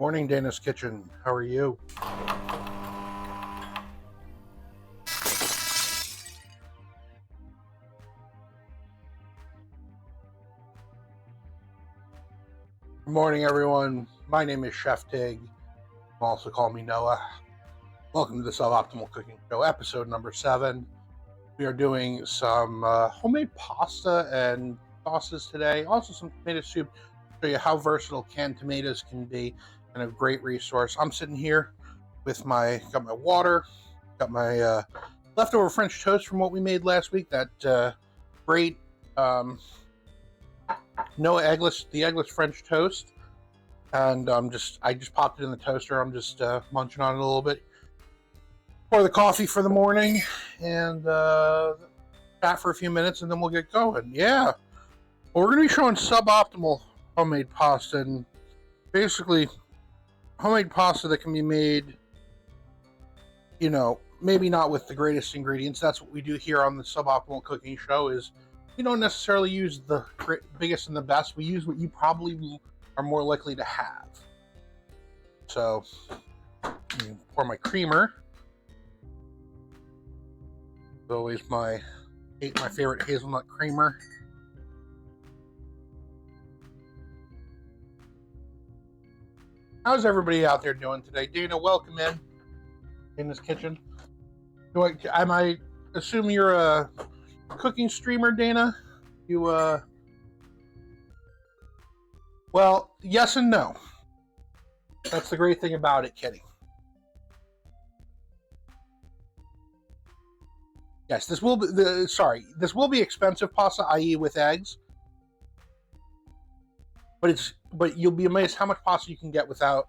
Morning, Dana's Kitchen. How are you? Good morning, everyone. My name is Chef Tig. Also call me Noah. Welcome to the Suboptimal Cooking Show, episode number 7. We are doing some homemade pasta and sauces today. Also some tomato soup to show you how versatile canned tomatoes can be and a great resource. I'm sitting here with got my water, got my leftover French toast from what we made last week. That great no eggless, the eggless French toast. And I just popped it in the toaster. I'm just munching on it a little bit. Pour the coffee for the morning and chat for a few minutes, and then we'll get going. Yeah. Well, we're going to be showing suboptimal homemade pasta, and basically homemade pasta that can be made, maybe not with the greatest ingredients. That's what we do here on the Suboptimal Cooking Show. Is we don't necessarily use the biggest and the best. We use what you probably are more likely to have. So, pour my creamer. It's always my favorite hazelnut creamer. How's everybody out there doing today? Dana, welcome in this kitchen. I assume you're a cooking streamer, Dana? Well, yes and no. That's the great thing about it, Kitty. Yes, this will be expensive pasta, i.e. with eggs. But you'll be amazed how much pasta you can get without.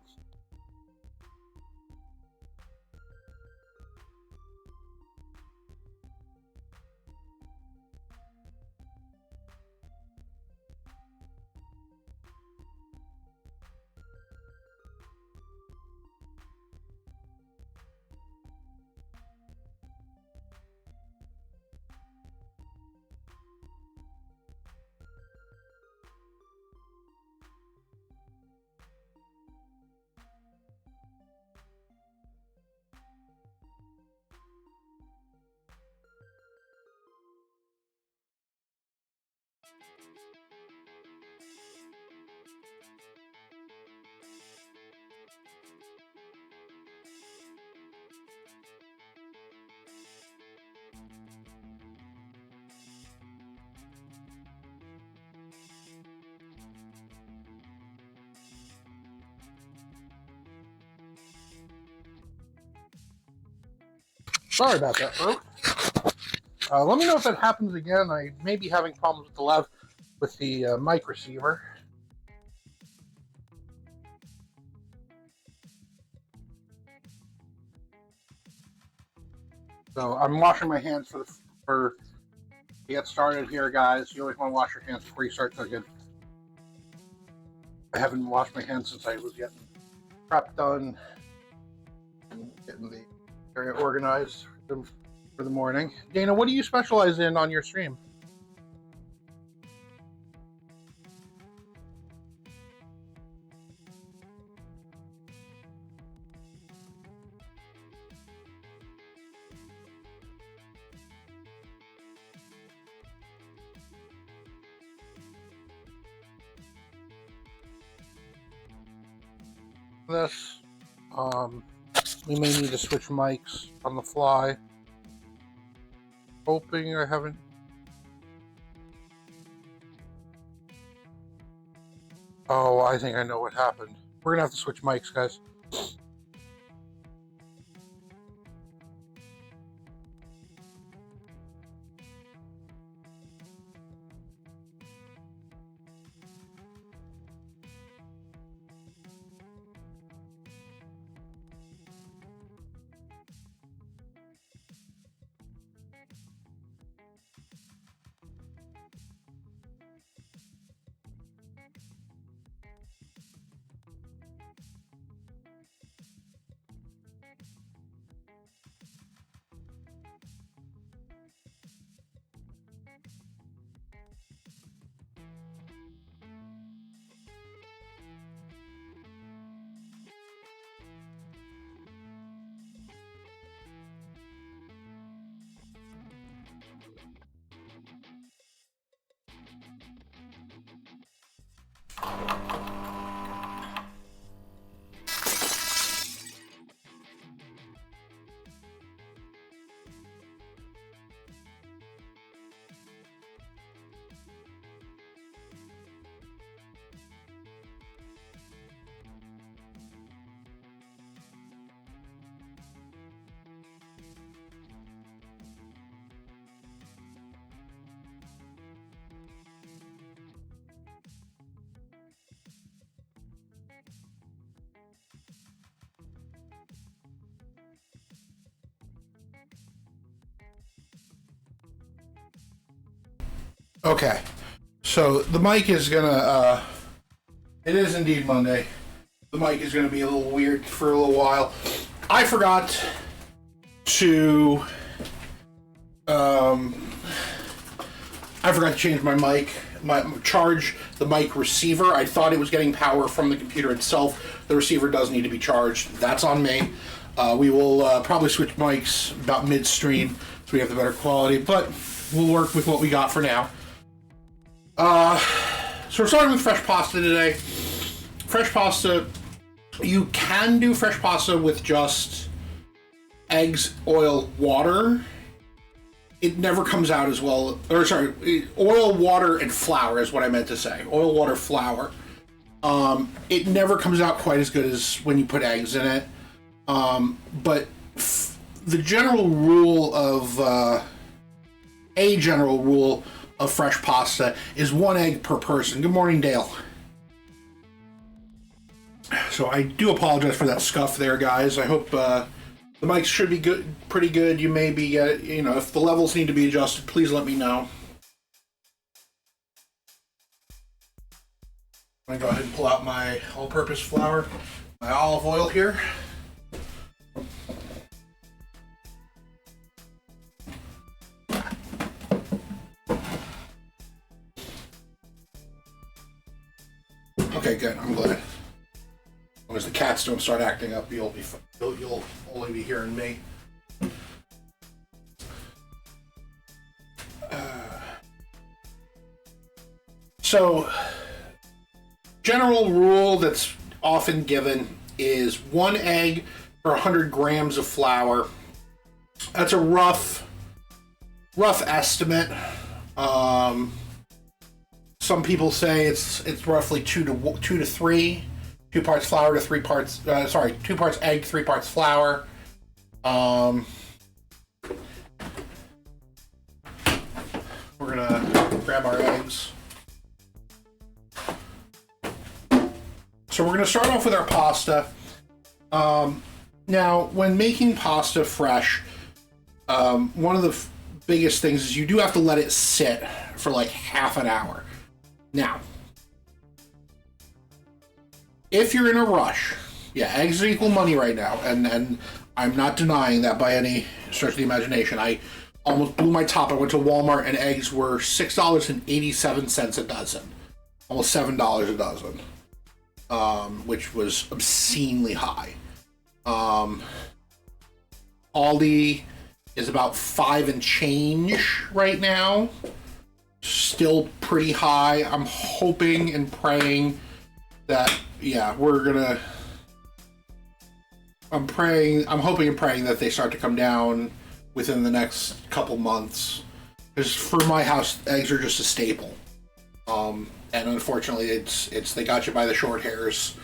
Sorry about that, folks. Let me know if it happens again. I may be having problems with the mic receiver. So I'm washing my hands to get started here, guys. You always want to wash your hands before you start cooking. I haven't washed my hands since I was getting prep done and getting the area organized for the morning. Dana, what do you specialize in on your stream? This, we may need to switch mics on the fly. Hoping I haven't. Oh, I think I know what happened. We're gonna have to switch mics, guys. Okay, so the mic is gonna, it is indeed Monday. The mic is gonna be a little weird for a little while. I forgot to, change my mic, charge the mic receiver. I thought it was getting power from the computer itself. The receiver does need to be charged. That's on me. We will probably switch mics about midstream so we have the better quality, but we'll work with what we got for now. So we're starting with fresh pasta today. Fresh pasta, you can do fresh pasta with just eggs, oil, water. It never comes out as well, or sorry, oil, water, and flour is what I meant to say. Oil, water, flour. It never comes out quite as good as when you put eggs in it. But the general rule of, of fresh pasta is 1 egg per person. Good morning, Dale. So I do apologize for that scuff there, guys. I hope the mics should be good, pretty good. You may be, if the levels need to be adjusted, please let me know. I'm gonna go ahead and pull out my all-purpose flour, my olive oil here. Okay, good. I'm glad. As long as the cats don't start acting up, you'll only be hearing me. So, general rule that's often given is 1 egg per 100 grams of flour. That's a rough estimate. Some people say it's roughly 2 to 3, 2 parts flour to 3 parts. 2 parts egg, 3 parts flour. We're gonna grab our eggs. So we're gonna start off with our pasta. Now, when making pasta fresh, one of the biggest things is you do have to let it sit for like half an hour. Now, if you're in a rush, yeah, eggs equal money right now, and I'm not denying that by any stretch of the imagination. I almost blew my top. I went to Walmart and eggs were $6.87 a dozen, almost $7 a dozen, which was obscenely high. Aldi is about 5 and change right now. Still pretty high. I'm hoping and praying that, yeah, I'm hoping and praying that they start to come down within the next couple months. Because for my house, eggs are just a staple. And unfortunately, it's they got you by the short hairs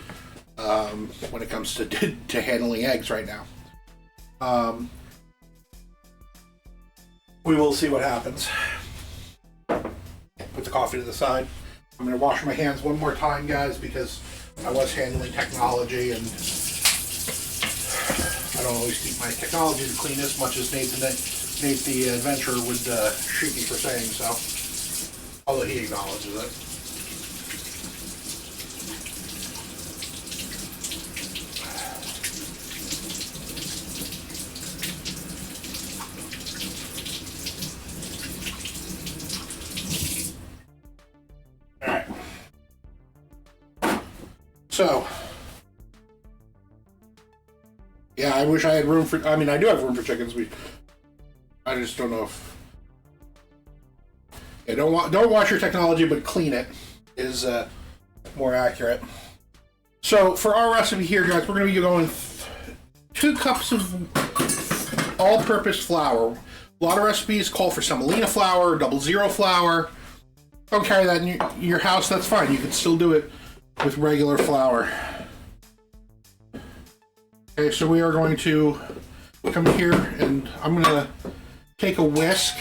when it comes to handling eggs right now. We will see what happens. Put the coffee to the side. I'm going to wash my hands one more time, guys, because I was handling technology and I don't always keep my technology the cleanest, much as Nate the adventurer would shoot me for saying so, although he acknowledges it. So, yeah, I wish I had room for, I mean, I do have room for chickens. I just don't know if, yeah, don't wash your technology, but clean it is more accurate. So for our recipe here, guys, we're going to be going 2 cups of all-purpose flour. A lot of recipes call for semolina flour, 00 flour. Don't carry that in your house, that's fine. You can still do it with regular flour. Okay, so we are going to come here and I'm gonna take a whisk.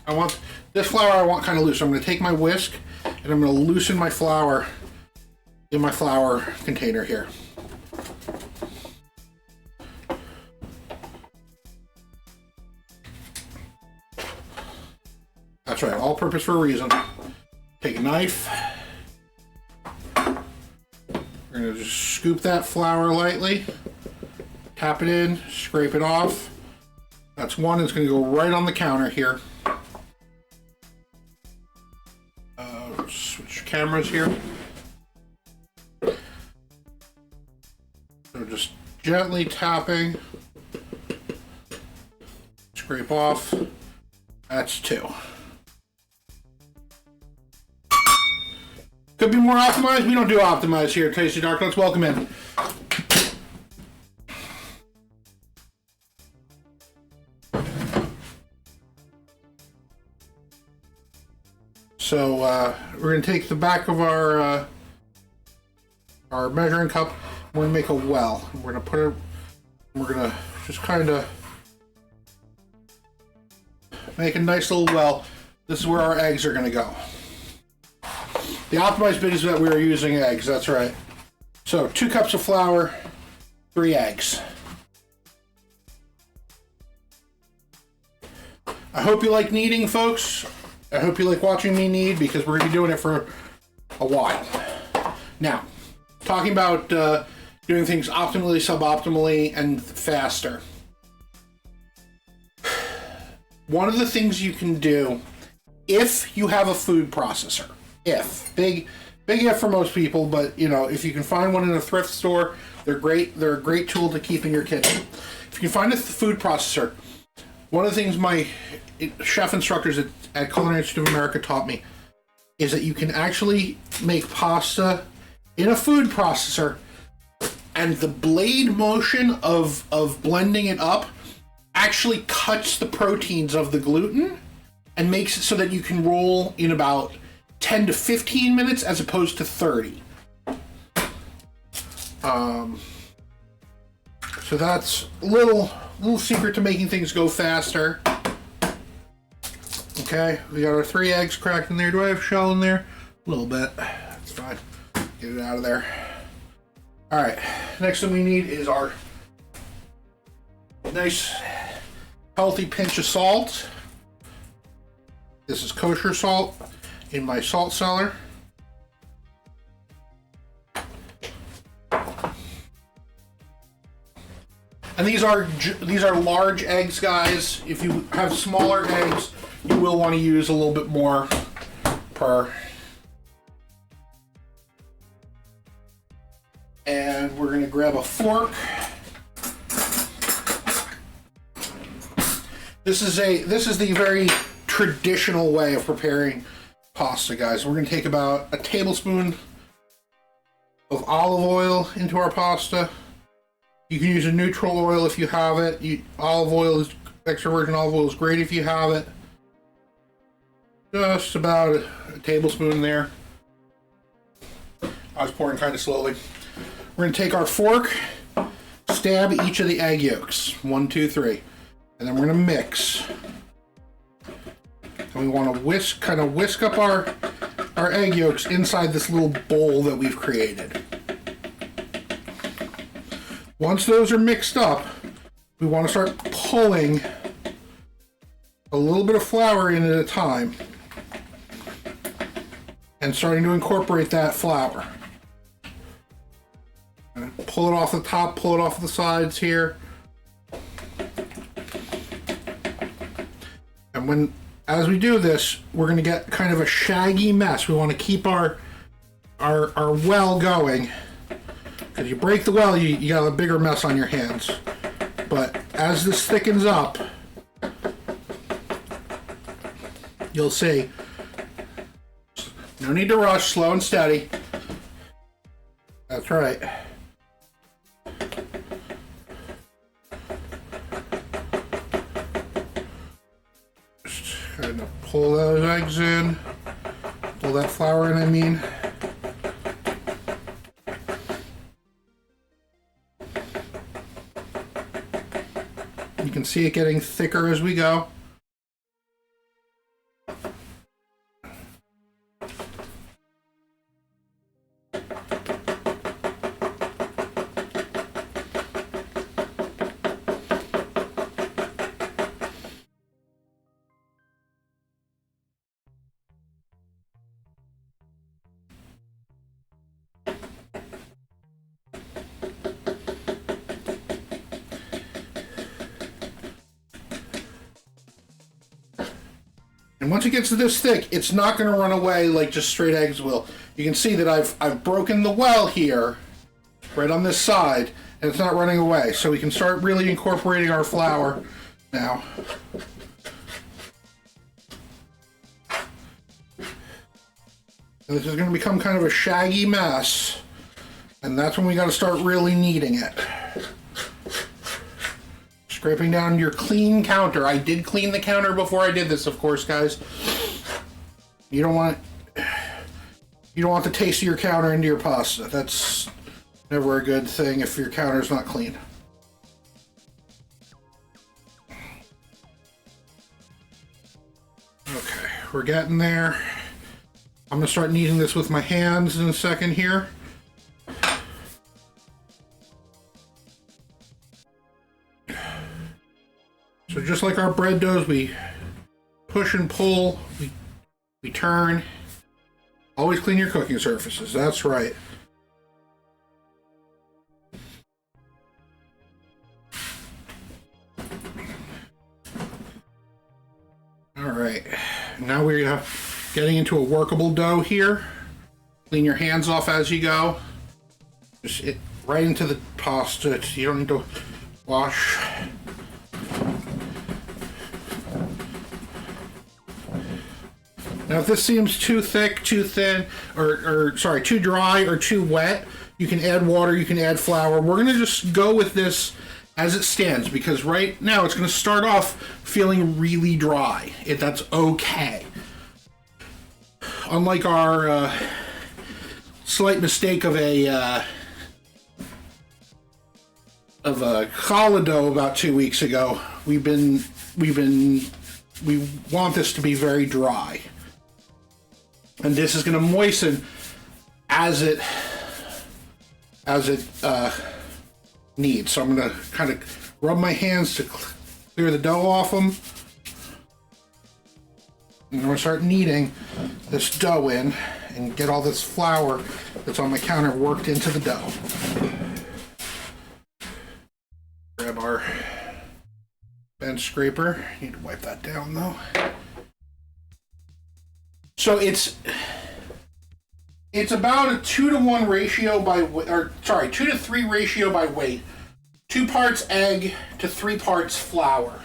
I want this flour kind of loose. So I'm gonna take my whisk and I'm gonna loosen my flour in my flour container here. That's right, all purpose for a reason. Take a knife. We're going to just scoop that flour lightly. Tap it in, scrape it off. That's one. It's going to go right on the counter here. Switch cameras here. So just gently tapping. Scrape off. That's two. Could be more optimized. We don't do optimized here at Tasty Dark. Let's welcome in. So we're going to take the back of our measuring cup. We're going to make a well. We're going to put it. We're going to just kind of make a nice little well. This is where our eggs are going to go. The optimized bit is that we are using eggs. That's right. So 2 cups of flour, 3 eggs. I hope you like kneading, folks. I hope you like watching me knead because we're going to be doing it for a while. Now, talking about doing things optimally, suboptimally, and faster. One of the things you can do if you have a food processor, big if for most people, but you know, if you can find one in a thrift store, they're great. They're a great tool to keep in your kitchen. If you can find a food processor, one of the things my chef instructors at Culinary Institute of America taught me is that you can actually make pasta in a food processor, and the blade motion of blending it up actually cuts the proteins of the gluten and makes it so that you can roll in about 10 to 15 minutes as opposed to 30. So that's a little secret to making things go faster. Okay, we got our 3 eggs cracked in there. Do I have shell in there? A little bit. That's fine. Get it out of there. All right, next thing we need is our nice healthy pinch of salt. This is kosher salt in my salt cellar. And these are large eggs, guys. If you have smaller eggs, you will want to use a little bit more per. And we're going to grab a fork. This is the very traditional way of preparing pasta, guys. We're going to take about a tablespoon of olive oil into our pasta. You can use a neutral oil if you have it. Extra virgin olive oil is great if you have it. Just about a tablespoon there. I was pouring kind of slowly. We're going to take our fork, stab each of the egg yolks. 1, 2, 3. And then we're going to mix. And we want to whisk up our egg yolks inside this little bowl that we've created. Once those are mixed up, we want to start pulling a little bit of flour in at a time and starting to incorporate that flour. Pull it off the top, pull it off the sides here. And as we do this, we're going to get kind of a shaggy mess. We want to keep our well going. Because you break the well, you got a bigger mess on your hands. But as this thickens up, you'll see. No need to rush, slow and steady. That's right. Just kind of pull those eggs in. Pull that flour in, I mean. You can see it getting thicker as we go. And once it gets this thick, it's not going to run away like just straight eggs will. You can see that I've broken the well here, right on this side, and it's not running away. So we can start really incorporating our flour now. And this is going to become kind of a shaggy mess, and that's when we got to start really kneading it. Scraping down your clean counter. I did clean the counter before I did this, of course, guys. You don't want the taste of your counter into your pasta. That's never a good thing if your counter's not clean. Okay, we're getting there. I'm gonna start kneading this with my hands in a second here. So just like our bread doughs, we push and pull, we turn. Always clean your cooking surfaces, that's right. All right, now we're getting into a workable dough here. Clean your hands off as you go. Just right into the pasta, you don't need to wash. Now, if this seems too thick, too thin, or sorry, too dry or too wet, you can add water, you can add flour. We're going to just go with this as it stands because right now it's going to start off feeling really dry. That's okay. Unlike our slight mistake of a challah dough about 2 weeks ago, we want this to be very dry. And this is going to moisten as it needs. So I'm going to kind of rub my hands to clear the dough off them. And I'm going to start kneading this dough in and get all this flour that's on my counter worked into the dough. Grab our bench scraper. Need to wipe that down though. So it's about a 2-to-1 ratio by 2 to 3 ratio by weight. 2 parts egg to 3 parts flour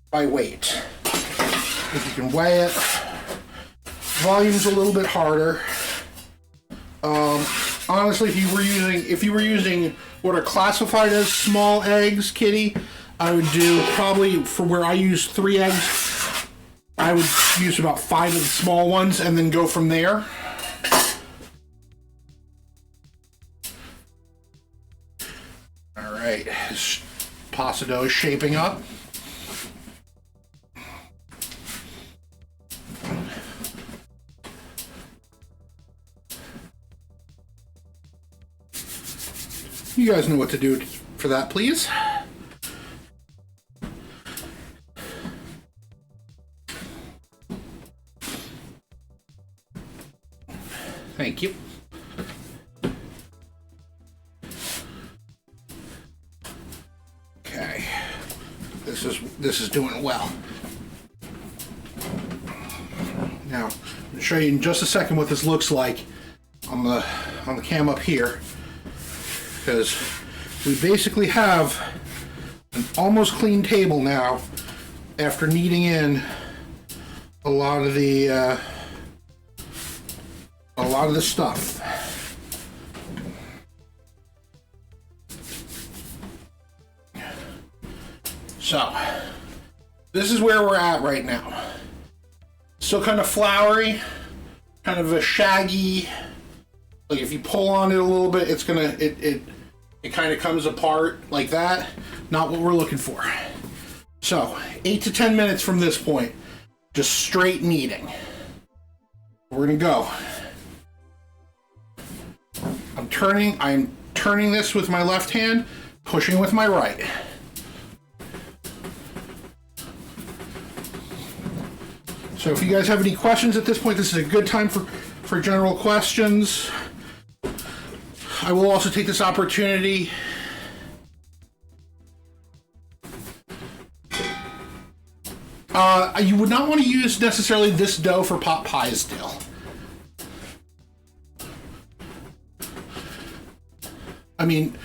by weight. If you can weigh it. Volume's a little bit harder. Honestly, if you were using what are classified as small eggs, Kitty, I would do probably, for where I use 3 eggs, I would use about 5 of the small ones and then go from there. All right, this pasta dough is shaping up. You guys know what to do for that, please. Thank you. Okay, this is doing well. Now, I'm going to show you in just a second what this looks like on the cam up here, because we basically have an almost clean table now after kneading in a lot of the stuff. So, this is where we're at right now. Still kind of floury, kind of a shaggy, like if you pull on it a little bit, it's gonna, it kind of comes apart like that. Not what we're looking for. So, 8 to 10 minutes from this point, just straight kneading. We're gonna go. I'm turning this with my left hand, pushing with my right. So if you guys have any questions at this point, this is a good time for general questions. I will also take this opportunity You would not want to use necessarily this dough for pot pies still. I mean,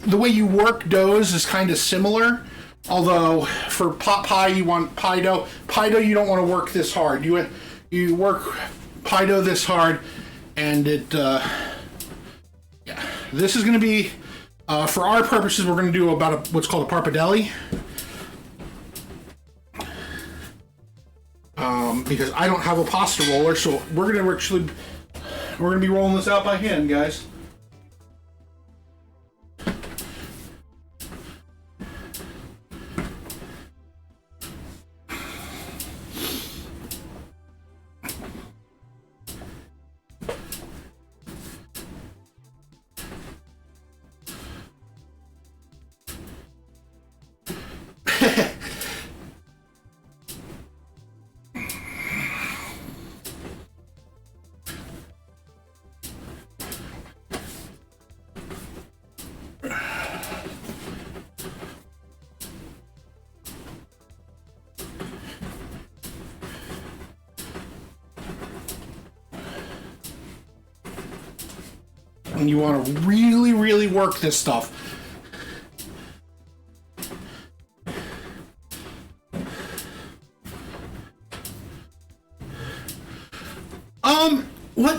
the way you work doughs is kind of similar, although for pot pie you want pie dough. Pie dough you don't want to work this hard. You work pie dough this hard, and it yeah. This is going to be for our purposes. We're going to do about what's called a parpadelli, because I don't have a pasta roller, so we're going to be rolling this out by hand, guys. And you want to really, really work this stuff.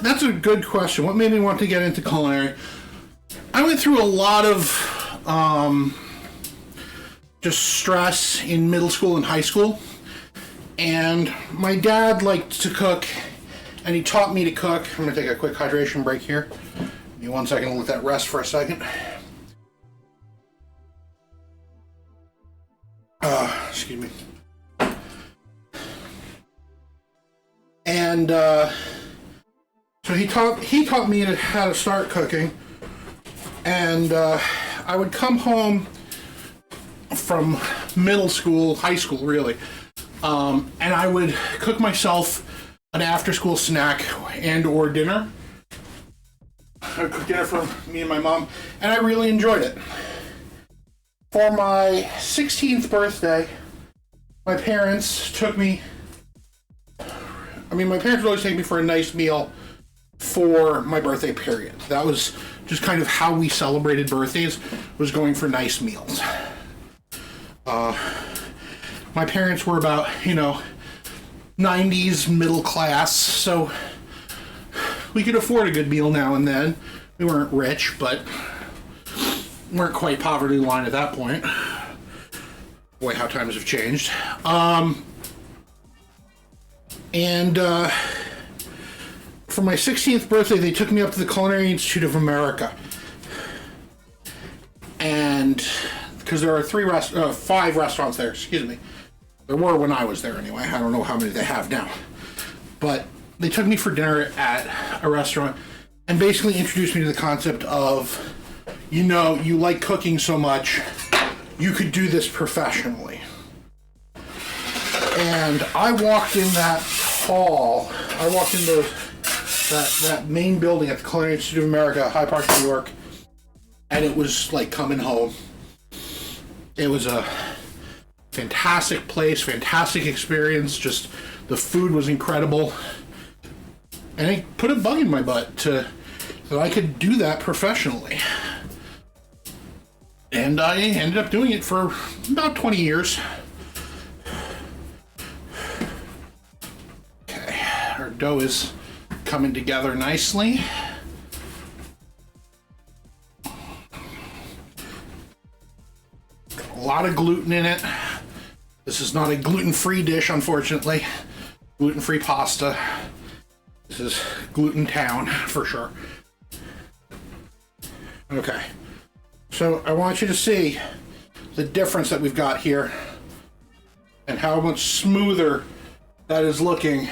That's a good question. What made me want to get into culinary? I went through a lot of just stress in middle school and high school. And my dad liked to cook, and he taught me to cook. I'm going to take a quick hydration break here. Give me 1 second, I'll let that rest for a second. Excuse me. And so he taught me how to start cooking, and I would come home from middle school, high school really, and I would cook myself an after-school snack and or dinner. I would cook dinner for me and my mom, and I really enjoyed it. For my 16th birthday, my parents took me. My parents would always take me for a nice meal for my birthday period. That was just kind of how we celebrated birthdays, was going for nice meals. My parents were about, 90s middle class, so we could afford a good meal now and then. We weren't rich, but weren't quite poverty line at that point. Boy, how times have changed. For my 16th birthday, they took me up to the Culinary Institute of America. And because there are 5 restaurants there, excuse me. There were when I was there anyway. I don't know how many they have now. But they took me for dinner at a restaurant and basically introduced me to the concept of, you like cooking so much, you could do this professionally. And I walked in that hall, I walked into that main building at the Culinary Institute of America, Hyde Park, New York, and it was like coming home. It was a fantastic place, fantastic experience, just the food was incredible. And it put a bug in my butt that I could do that professionally. And I ended up doing it for about 20 years. Okay, our dough is coming together nicely. Got a lot of gluten in it. This is not a gluten-free dish, unfortunately. Gluten-free pasta. This is gluten town for sure. Okay. So I want you to see the difference that we've got here and how much smoother that is looking,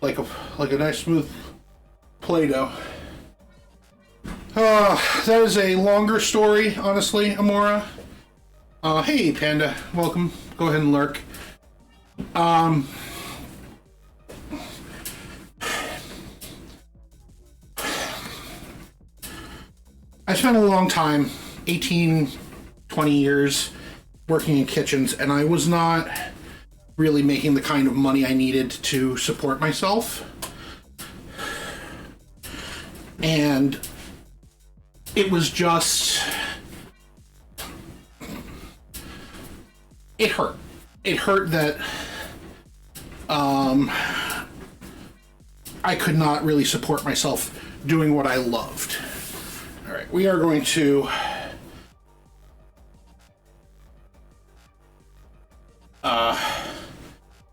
like a nice smooth Play-Doh. That is a longer story, honestly, Amora. Hey, Panda, welcome. Go ahead and lurk. I spent a long time, 18, 20 years, working in kitchens, and I was not really making the kind of money I needed to support myself. And it was just, it hurt. It hurt that I could not really support myself doing what I loved. All right, we are going to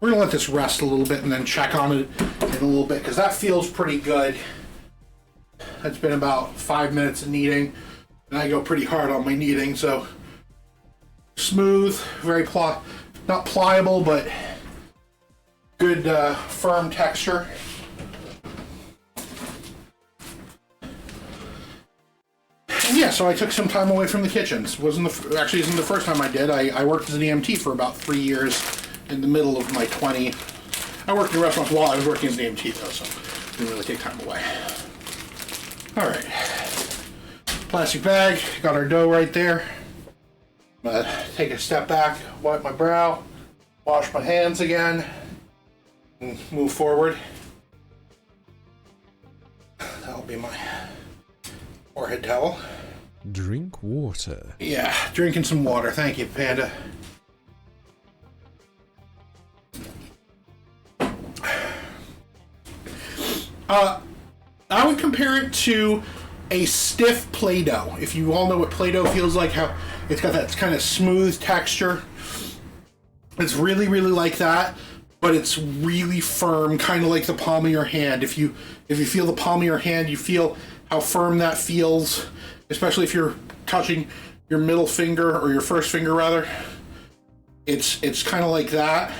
we're gonna let this rest a little bit and then check on it in a little bit, because that feels pretty good. It's been about 5 minutes of kneading, and I go pretty hard on my kneading, so smooth, very not pliable, but good firm texture. And yeah, so I took some time away from the kitchens. Isn't the first time I did. I worked as an EMT for about 3 years in the middle of my 20. I worked in restaurants while I was working as an EMT though, so didn't really take time away. All right, plastic bag, got our dough right there. I'm gonna take a step back, wipe my brow, wash my hands again, and move forward. That'll be my forehead towel. Drink water. Yeah, drinking some water. Thank you, Panda. I would compare it to a stiff Play-Doh. If you all know what Play-Doh feels like, how it's got that kind of smooth texture. It's really, really like that, but it's really firm, kind of like the palm of your hand. If you feel the palm of your hand, you feel how firm that feels, especially if you're touching your middle finger, or your first finger rather. It's kind of like that.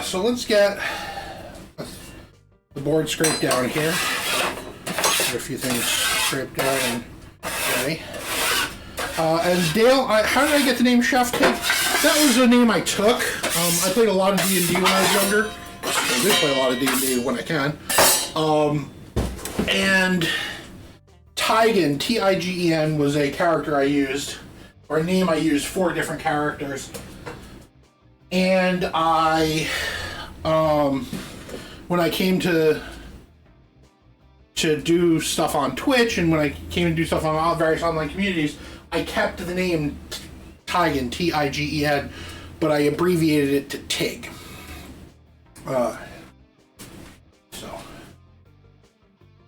So let's get the board scraped down here. Get a few things scraped out and ready. And Dale, how did I get the name Chef Tig? That was a name I took. I played a lot of D&D when I was younger. I did play a lot of D&D when I can. And Tigen, Tigen, was a character I used, or a name I used for different characters. And when I came to do stuff on Twitch, and when I came to do stuff on various online communities, I kept the name Tigen, Tigen, but I abbreviated it to Tig. So,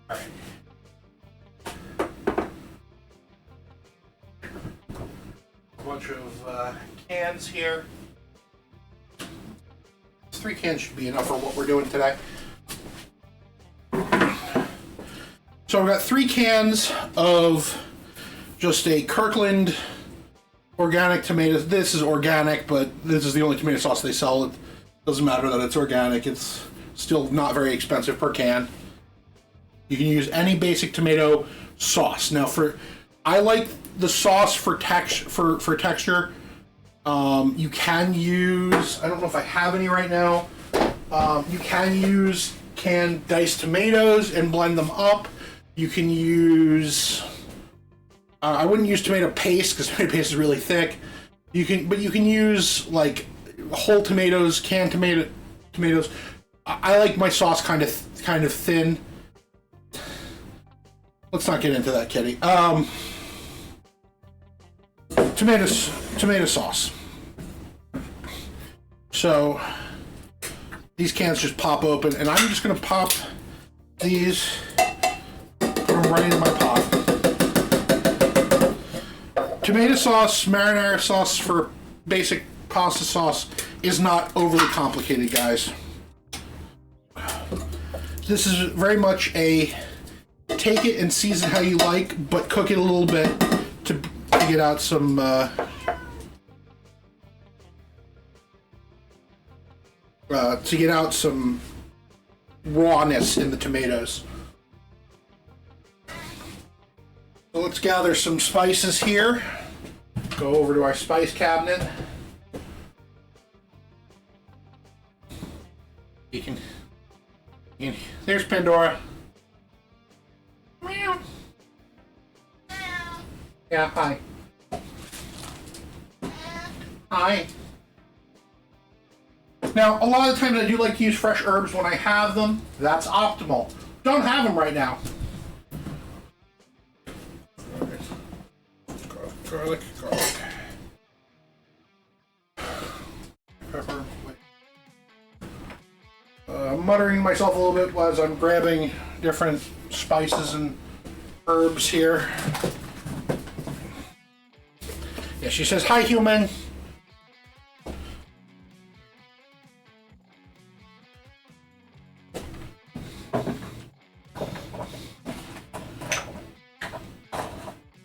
all right. A bunch of cans here. 3 cans should be enough for what we're doing today. So I've got 3 cans of just a Kirkland organic tomato. This is organic, but this is the only tomato sauce they sell. It doesn't matter that it's organic. It's still not very expensive per can. You can use any basic tomato sauce. Now, I like the sauce for texture. You can use, I don't know if I have any right now, you can use canned diced tomatoes and blend them up. You can use, I wouldn't use tomato paste because tomato paste is really thick. But you can use like whole tomatoes, canned tomatoes. I like my sauce kind of thin. Let's not get into that, Kitty. Tomato sauce. So these cans just pop open, and I'm just gonna pop these, put them right into my pot. Tomato sauce, marinara sauce for basic pasta sauce is not overly complicated, guys. This is very much a take it and season how you like, but cook it a little bit to get out some rawness in the tomatoes. So let's gather some spices here. Go over to our spice cabinet. There's Pandora. Meow. Yeah, hi. Hi. Now, a lot of the times I do like to use fresh herbs when I have them. That's optimal. Don't have them right now. Garlic. Pepper. Muttering myself a little bit as I'm grabbing different spices and herbs here. Yeah, she says, hi, human.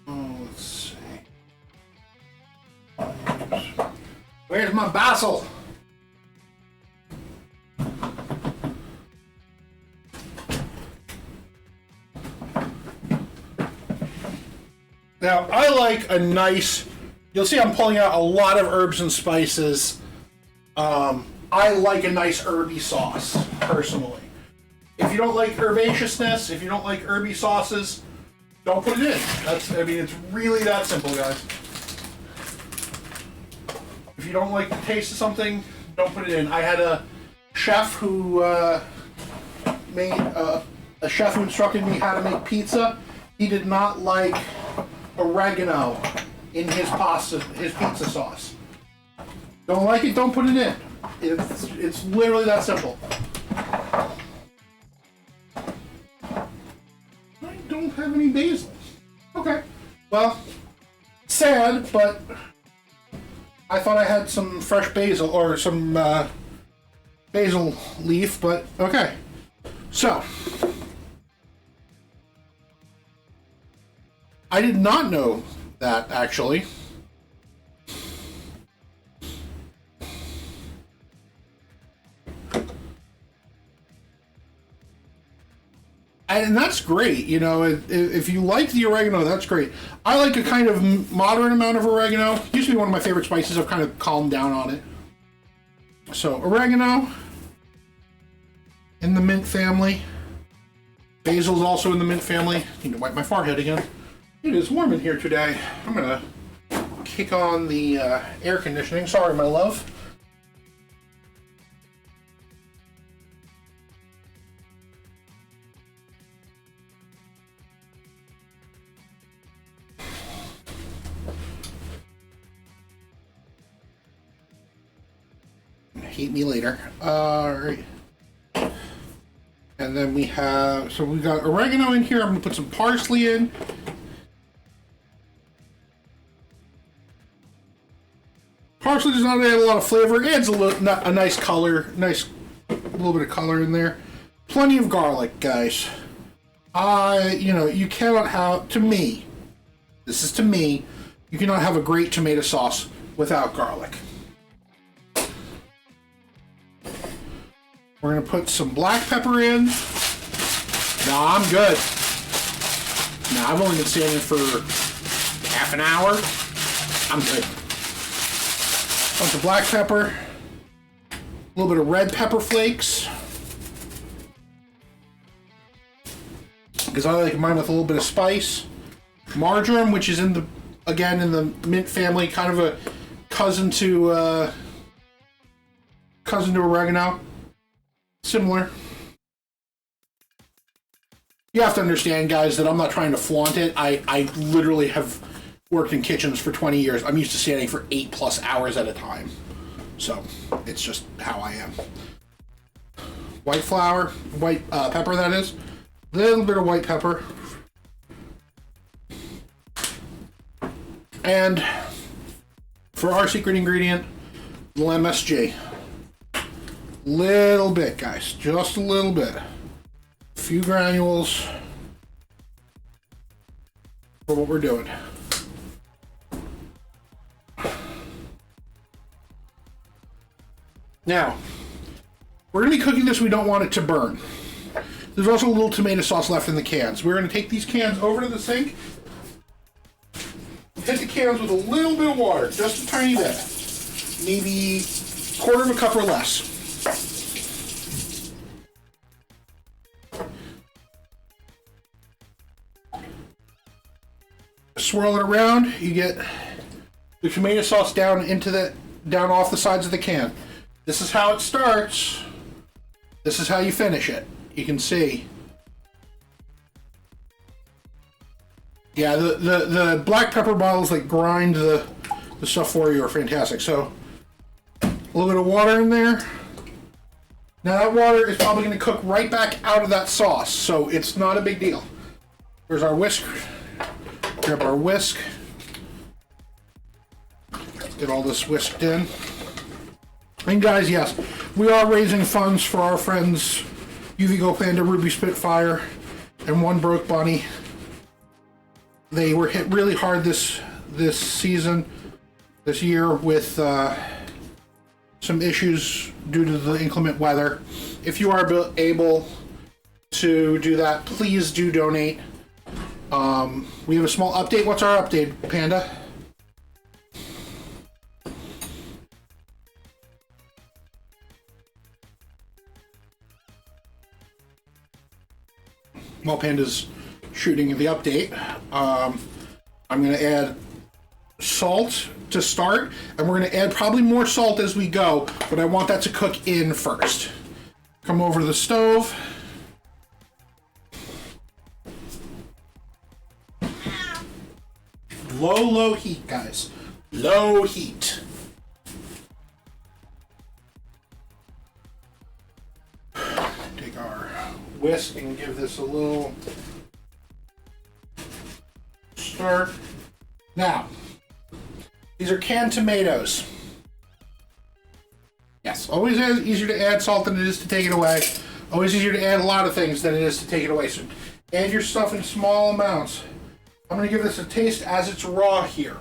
Let's see. Where's my basil? Now, I like a nice, you'll see I'm pulling out a lot of herbs and spices. I like a nice herby sauce, personally. If you don't like herbaceousness, if you don't like herby sauces, don't put it in. It's really that simple, guys. If you don't like the taste of something, don't put it in. I had a chef who instructed me how to make pizza. He did not like oregano in his pizza sauce. Don't like it, don't put it in. It's literally that simple. I don't have any basil. Okay. Well, sad, but I thought I had some fresh basil or some basil leaf, but okay. So, I did not know that, actually. And that's great, you know, if you like the oregano, that's great. I like a kind of moderate amount of oregano. It used to be one of my favorite spices. I've kind of calmed down on it. So, oregano in the mint family. Basil's also in the mint family. I need to wipe my forehead again. It is warm in here today. I'm going to kick on the air conditioning. Sorry, my love. Hate me later. Alright. And then we have, so we got oregano in here. I'm going to put some parsley in. Parsley does not add a lot of flavor. It adds a nice color, little bit of color in there. Plenty of garlic, guys. You cannot have, to me, this is to me, you cannot have a great tomato sauce without garlic. We're going to put some black pepper in. No, I'm good. No, I've only been standing for half an hour. I'm good. Bunch of black pepper. A little bit of red pepper flakes. Because I like mine with a little bit of spice. Marjoram, which is in the mint family, kind of a cousin to oregano. Similar. You have to understand, guys, that I'm not trying to flaunt it. I literally have worked in kitchens for 20 years. I'm used to standing for 8+ hours at a time. So, it's just how I am. White pepper, that is. A little bit of white pepper. And for our secret ingredient, little MSG. Little bit, guys. Just a little bit. A few granules for what we're doing. Now, we're going to be cooking this. We don't want it to burn. There's also a little tomato sauce left in the cans. We're going to take these cans over to the sink. Hit the cans with a little bit of water, just a tiny bit. Maybe a quarter of a cup or less. Swirl it around. You get the tomato sauce down into down off the sides of the can. This is how it starts. This is how you finish it. You can see. Yeah, the black pepper bottles that grind the stuff for you are fantastic. So, a little bit of water in there. Now that water is probably going to cook right back out of that sauce, so it's not a big deal. There's our whisk. Grab our whisk. Get all this whisked in. And guys, yes, we are raising funds for our friends UV Go Panda, Ruby Spitfire, and One Broke Bunny. They were hit really hard this season, this year, with some issues due to the inclement weather. If you are able to do that, please do donate. We have a small update. What's our update, Panda? While Panda's shooting the update, I'm going to add salt to start, and we're going to add probably more salt as we go, but I want that to cook in first. Come over to the stove. Low heat, guys. Low heat. Take our whisk and give this a little stir. Now, these are canned tomatoes. Yes, always easier to add salt than it is to take it away. Always easier to add a lot of things than it is to take it away. So add your stuff in small amounts. I'm going to give this a taste as it's raw here.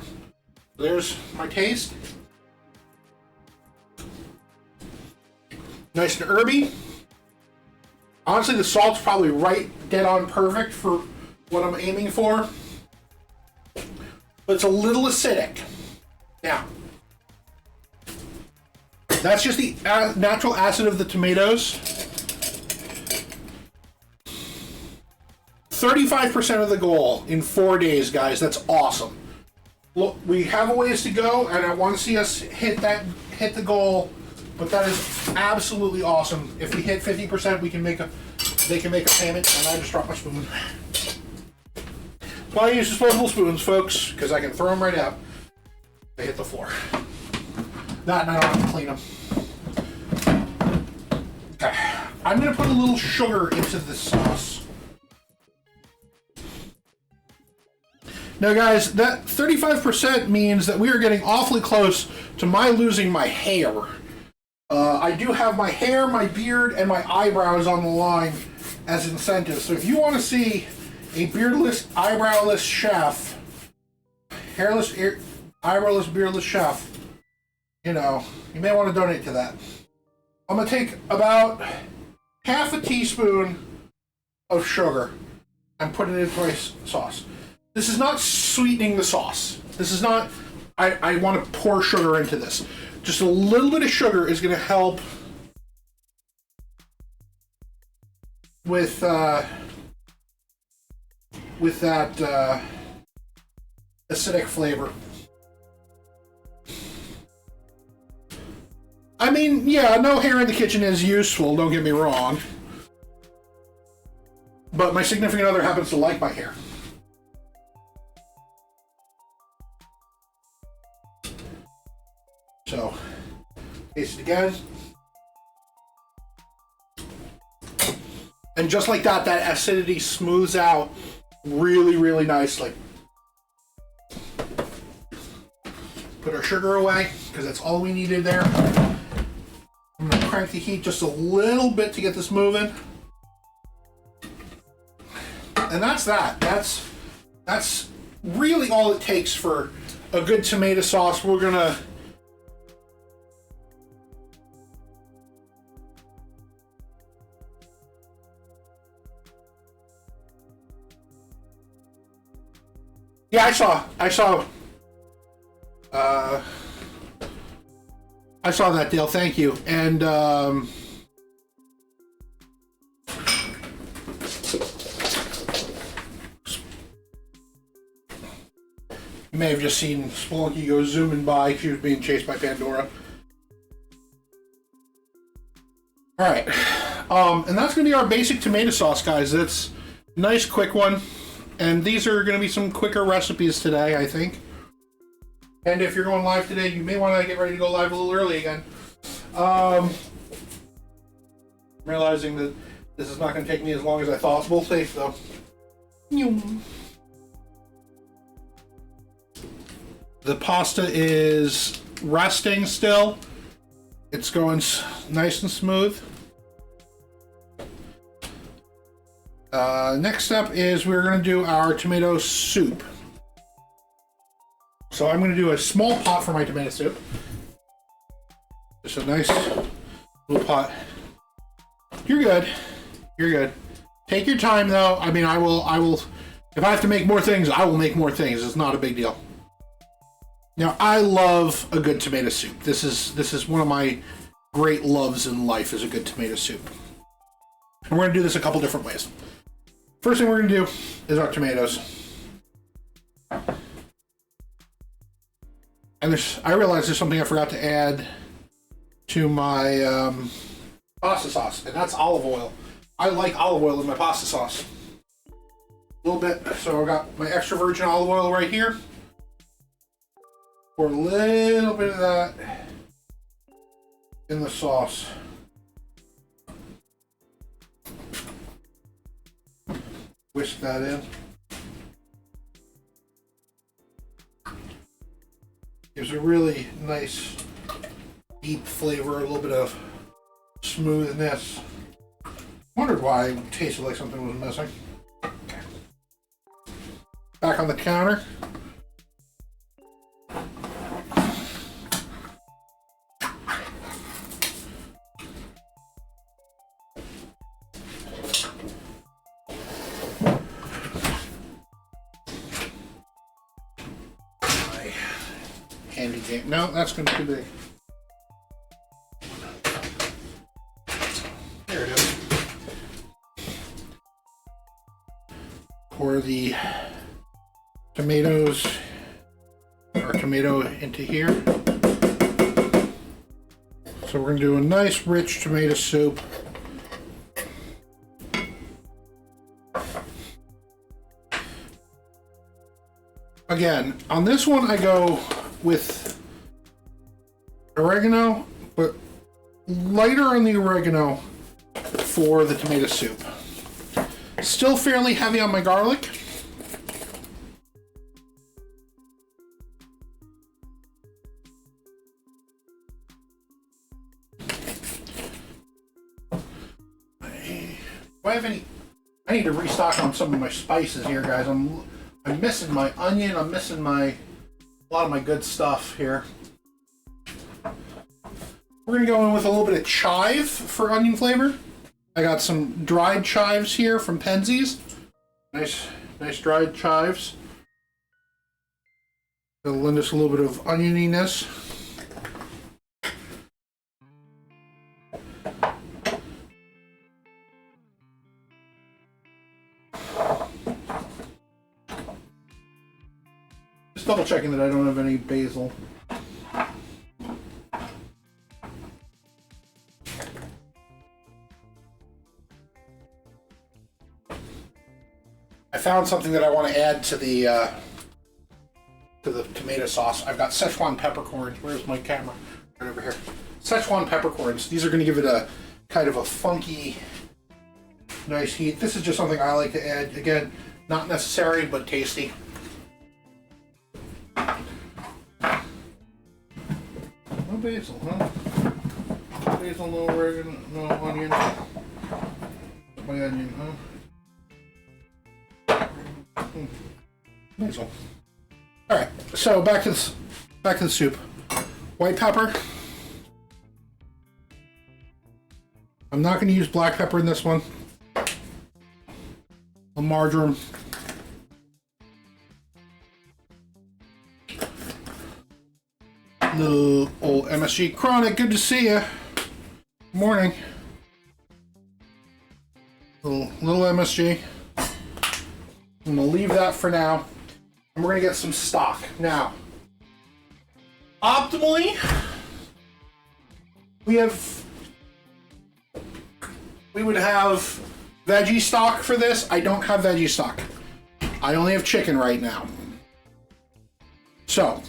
There's my taste. Nice and herby. Honestly, the salt's probably right dead on perfect for what I'm aiming for. But it's a little acidic. Now, that's just the natural acid of the tomatoes. 35% of the goal in 4 days, guys. That's awesome. Look, we have a ways to go, and I want to see us hit the goal. But that is absolutely awesome. If we hit 50%, they can make a payment. And I just dropped my spoon. Well, I use disposable spoons, folks, because I can throw them right out. They hit the floor. That, and I don't have to clean them. Okay. I'm going to put a little sugar into this sauce. Now, guys, that 35% means that we are getting awfully close to my losing my hair. I do have my hair, my beard, and my eyebrows on the line as incentives. So if you want to see a beardless, eyebrowless chef, hairless, eyebrowless, beardless chef, you know, you may want to donate to that. I'm going to take about half a teaspoon of sugar and put it into my sauce. This is not sweetening the sauce. This is not, I want to pour sugar into this. Just a little bit of sugar is going to help with that acidic flavor. I mean, yeah, no hair in the kitchen is useful, don't get me wrong. But my significant other happens to like my hair. So, taste it again. And just like that, that acidity smooths out really, really nicely. Put our sugar away, because that's all we needed there. I'm going to crank the heat just a little bit to get this moving. And that's that. That's really all it takes for a good tomato sauce. We're going to Yeah, I saw that, Dale. Thank you. And may have just seen Spelunky go zooming by. She was being chased by Pandora. Alright. And that's going to be our basic tomato sauce, guys. It's a nice, quick one. And these are going to be some quicker recipes today, I think. And if you're going live today, you may want to get ready to go live a little early again. Realizing that this is not going to take me as long as I thought. We'll safe, though. The pasta is resting still. It's going nice and smooth. Next step is we're going to do our tomato soup. So I'm going to do a small pot for my tomato soup. Just a nice little pot. You're good. You're good. Take your time, though. I mean, I will. If I have to make more things, I will make more things. It's not a big deal. Now, I love a good tomato soup. This is one of my great loves in life, is a good tomato soup. And we're going to do this a couple different ways. First thing we're going to do is our tomatoes. And I realized there's something I forgot to add to my pasta sauce, and that's olive oil. I like olive oil in my pasta sauce. A little bit. So I got my extra virgin olive oil right here. Pour a little bit of that in the sauce. Whisk that in. Gives a really nice deep flavor, a little bit of smoothness. Wondered why it tasted like something was missing. Okay. Back on the counter. Handy game. No, that's going to be too big. There it is. Pour the tomatoes, or tomato, into here. So we're going to do a nice rich tomato soup. Again, on this one I go with oregano, but lighter on the oregano for the tomato soup. Still fairly heavy on my garlic. Do I have any? I need to restock on some of my spices here, guys. I'm missing my onion. I'm missing a lot of my good stuff here. We're gonna go in with a little bit of chive for onion flavor. I got some dried chives here from Penzies. Nice dried chives. It'll lend us a little bit of onioniness. Just double checking that I don't have any basil. I found something that I want to add to the tomato sauce. I've got Szechuan peppercorns. Where's my camera? Right over here. Szechuan peppercorns. These are going to give it a kind of a funky, nice heat. This is just something I like to add. Again, not necessary, but tasty. No basil, huh? Basil, no oregano, no onion. My onion, huh? Basil. All right, so back to the soup. White pepper. I'm not going to use black pepper in this one. A marjoram. Little old MSG Chronic. Good to see you. Morning. Little MSG. I'm gonna leave that for now. And we're going to get some stock. Now, optimally, we would have veggie stock for this. I don't have veggie stock. I only have chicken right now. So,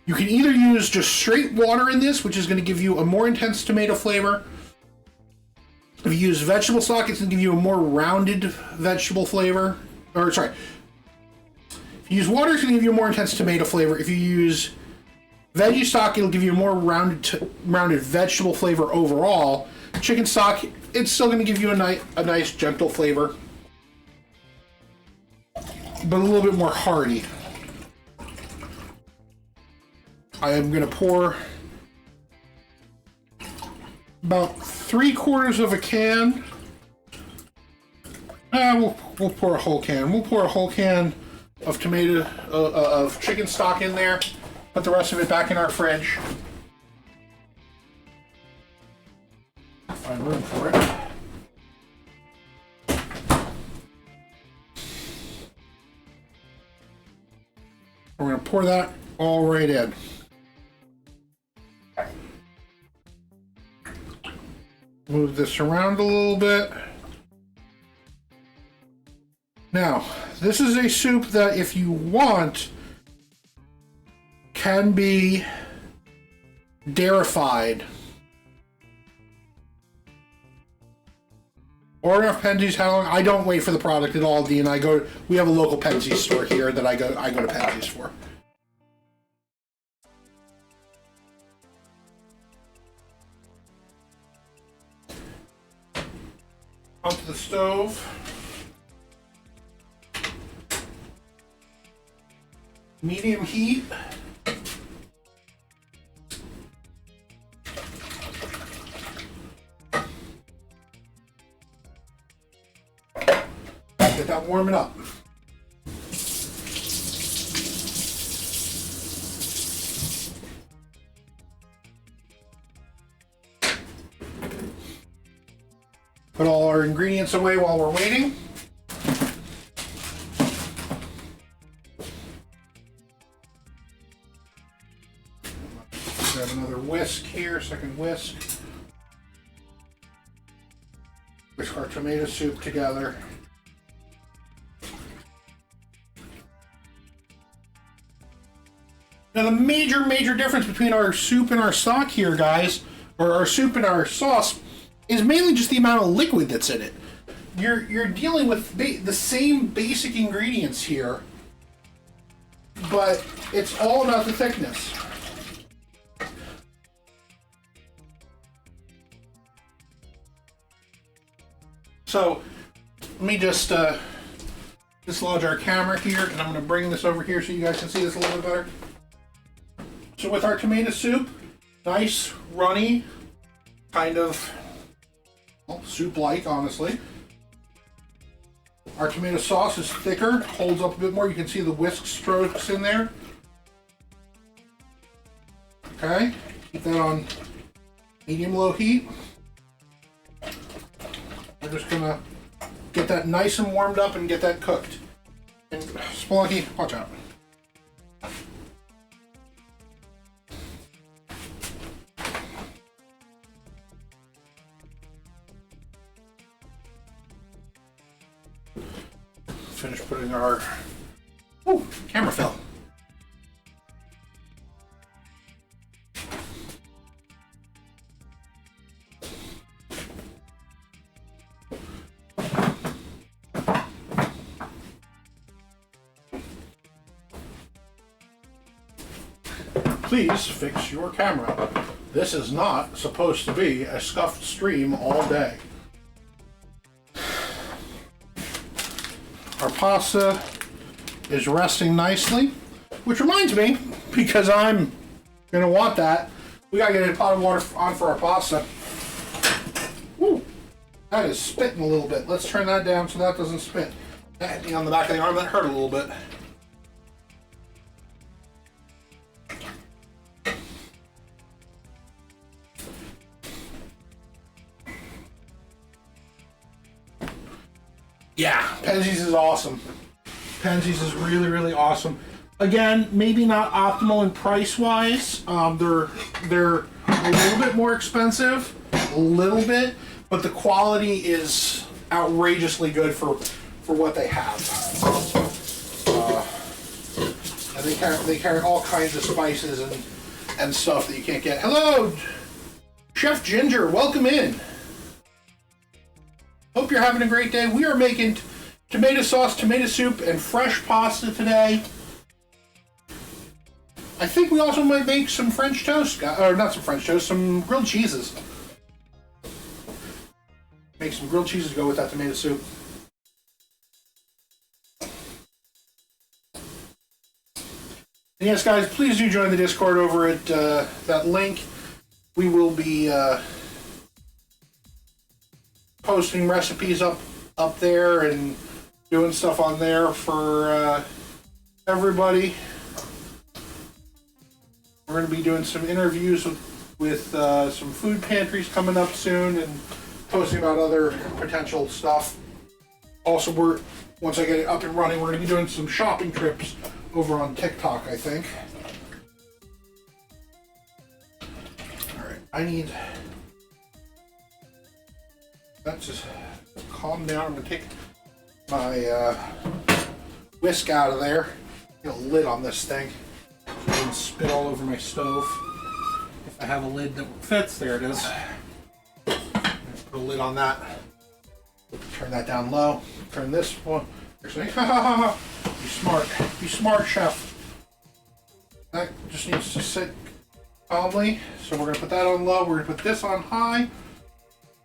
you can either use just straight water in this, which is going to give you a more intense tomato flavor. If you use vegetable stock, it's going to give you a more rounded vegetable flavor. Or, sorry. If you use water, it's going to give you a more intense tomato flavor. If you use veggie stock, it'll give you a more rounded vegetable flavor overall. Chicken stock, it's still going to give you a nice gentle flavor, but a little bit more hearty. I am going to pour about 3/4 of a can. We'll pour a whole can. We'll pour a whole can of of chicken stock in there. Put the rest of it back in our fridge. Find room for it. We're going to pour that all right in. Move this around a little bit. Now, this is a soup that, if you want, can be dairy-fied. Order of Penzies, how long? I don't wait for the product at all, Dean. We have a local Penzies store here that I go to Penzies for. Onto the stove. Medium heat. Get that warming up. Put all our ingredients away while we're waiting. Grab another whisk here, second whisk. Whisk our tomato soup together. Now the major difference between our soup and our stock here, guys, or our soup and our sauce, is mainly just the amount of liquid that's in it. You're dealing with the same basic ingredients here, but it's all about the thickness. So let me just dislodge our camera here, and I'm going to bring this over here so you guys can see this a little bit better. So with our tomato soup, nice, runny, kind of, well, soup-like, honestly. Our tomato sauce is thicker, holds up a bit more. You can see the whisk strokes in there. Okay, keep that on medium-low heat. We're just gonna get that nice and warmed up and get that cooked. And Spelunky, watch out. Finish putting our... Ooh, camera fell. Please fix your camera. This is not supposed to be a scuffed stream all day. Our pasta is resting nicely, which reminds me, because I'm gonna want that, we gotta get a pot of water on for our pasta. Woo, that is spitting a little bit. Let's turn that down so that doesn't spit. That hit me on the back of the arm, that hurt a little bit. Yeah, Penzies is awesome. Penzies is really, really awesome. Again, maybe not optimal in price-wise. They're a little bit more expensive, a little bit, but the quality is outrageously good for what they have. And they carry all kinds of spices and stuff that you can't get. Hello, Chef Ginger. Welcome in. Hope you're having a great day. We are making tomato sauce, tomato soup, and fresh pasta today. I think we also might make some French toast, or not some French toast, some grilled cheeses. Make some grilled cheeses to go with that tomato soup. And yes, guys, please do join the Discord over at that link. We will be posting recipes up there and doing stuff on there for everybody. We're going to be doing some interviews with some food pantries coming up soon and posting about other potential stuff. Also, once I get it up and running, we're going to be doing some shopping trips over on TikTok, I think. Alright, I need... Let's just calm down. I'm going to take my whisk out of there. Get a lid on this thing so it doesn't spit all over my stove. If I have a lid that fits, there it is. Put a lid on that. Turn that down low. Turn this one. Actually, be smart. Be smart, chef. That just needs to sit calmly. So we're going to put that on low. We're going to put this on high.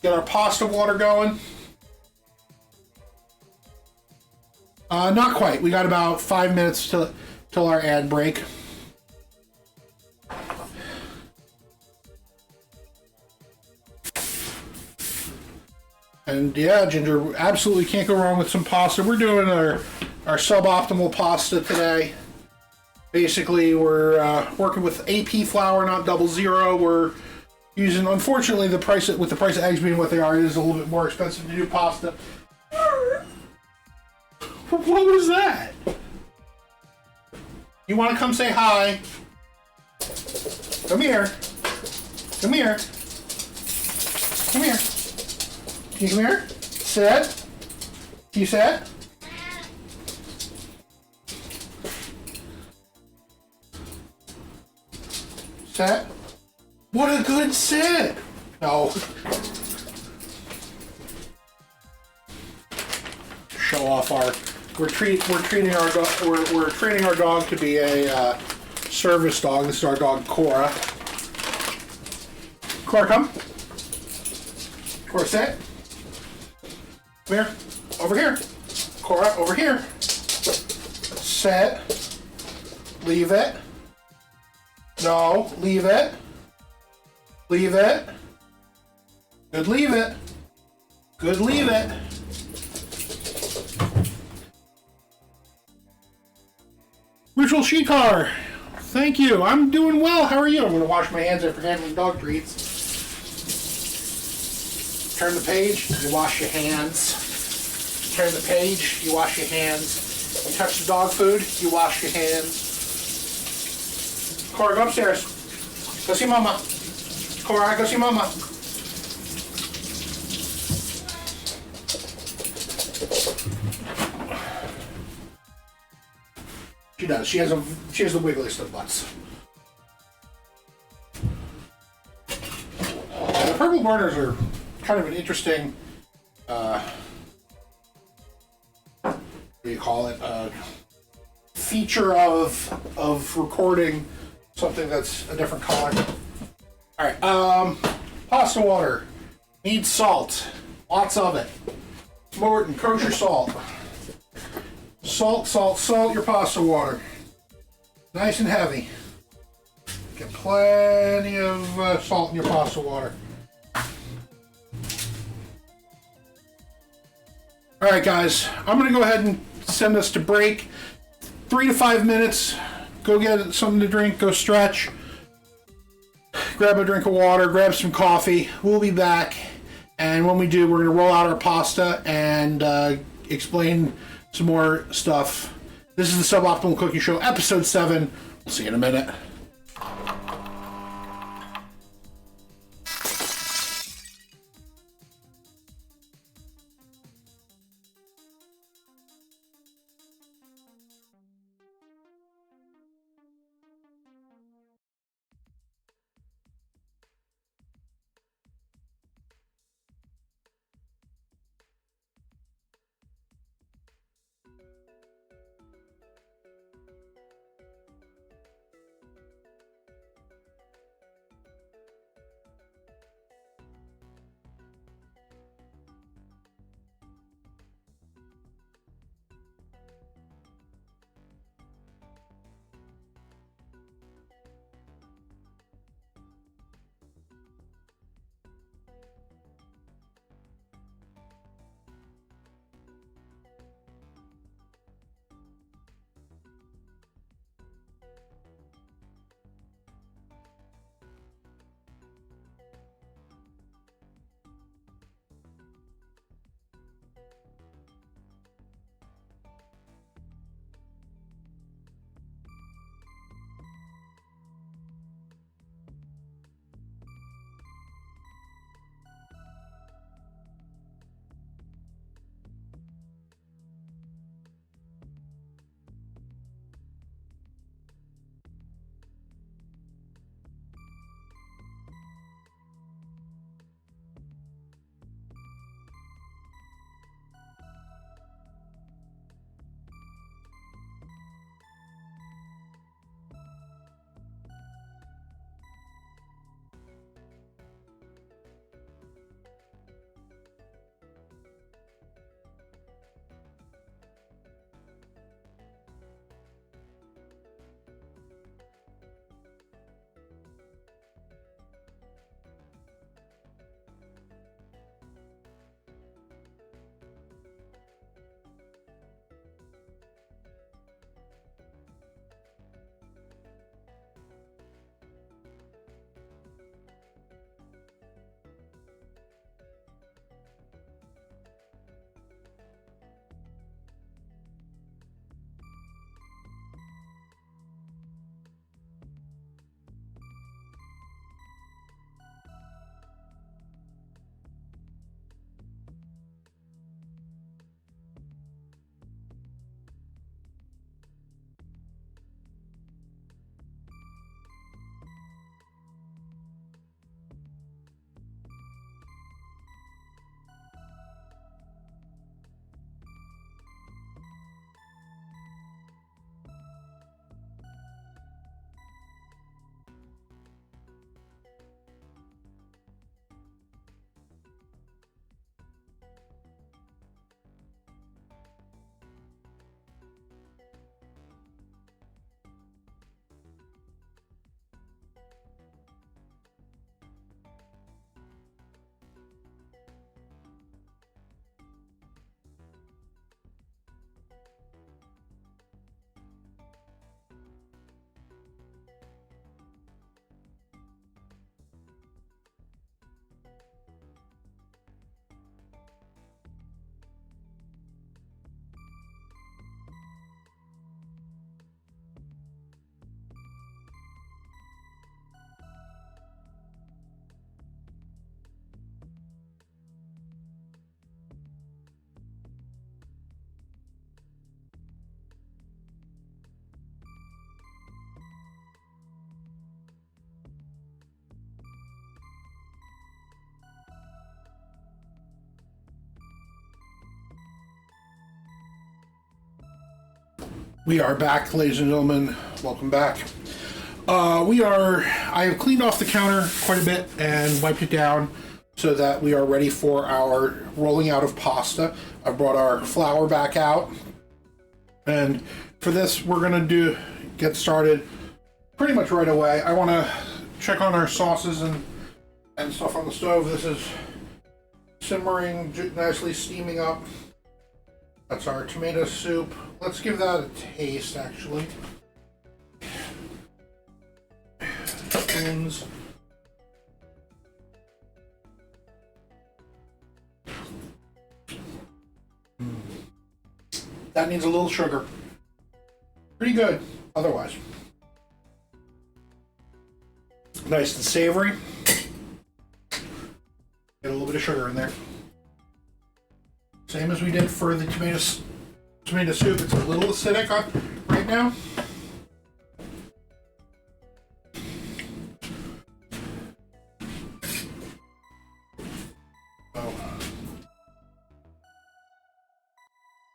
Get our pasta water going. Not quite. We got about 5 minutes till our ad break. And yeah, Ginger, absolutely can't go wrong with some pasta. We're doing our suboptimal pasta today. Basically, we're working with AP flour, not 00. We're using, unfortunately, with the price of eggs being what they are, it is a little bit more expensive to do pasta. What was that? You want to come say hi? Come here. Come here. Come here. Can you come here? Sit. Can you sit? Sit. What a good sit. No. Show off our. We're training our dog to be a service dog. This is our dog Cora. Cora, come. Cora, sit. Come here. Over here. Cora, over here. Sit. Leave it. No, leave it. Leave it. Good, leave it. Good, leave it. Ritual Shikar, thank you. I'm doing well. How are you? I'm going to wash my hands after handling dog treats. Turn the page, you wash your hands. Turn the page, you wash your hands. You touch the dog food, you wash your hands. Cora, go upstairs. Go see Mama. Cora, go see Mama. She does. She has the wiggliest of butts. The purple burners are kind of an interesting, what do you call it? Feature of recording something that's a different color. All right. Pasta water needs salt. Lots of it. Morton kosher salt. Salt, salt, salt your pasta water. Nice and heavy. Get plenty of salt in your pasta water. Alright guys, I'm going to go ahead and send us to break. 3 to 5 minutes. Go get something to drink, go stretch. Grab a drink of water, grab some coffee. We'll be back. And when we do, we're going to roll out our pasta and explain some more stuff This is the Suboptimal Cooking Show, episode 7. We'll see you in a minute. We are back, ladies and gentlemen. Welcome back. I have cleaned off the counter quite a bit and wiped it down so that we are ready for our rolling out of pasta. I brought our flour back out. And for this, we're going to get started pretty much right away. I want to check on our sauces and stuff on the stove. This is simmering, nicely steaming up. That's our tomato soup. Let's give that a taste, actually. Spoons. That needs a little sugar. pretty good otherwise. Nice and savory. Get a little bit of sugar in there. Same as we did for the tomato soup. It's a little acidic right now.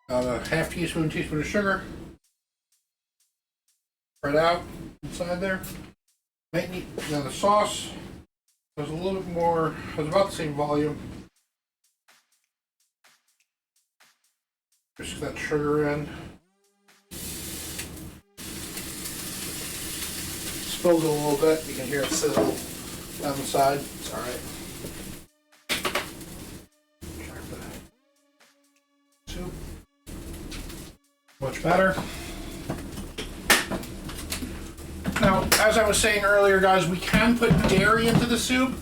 A half teaspoon of sugar. Spread out inside there. Now the sauce was a little bit more, it was about the same volume. Just that sugar in. Spilled a little bit, you can hear it sizzle down the side. It's alright. Check the soup. Much better. Now, as I was saying earlier, guys, we can put dairy into the soup.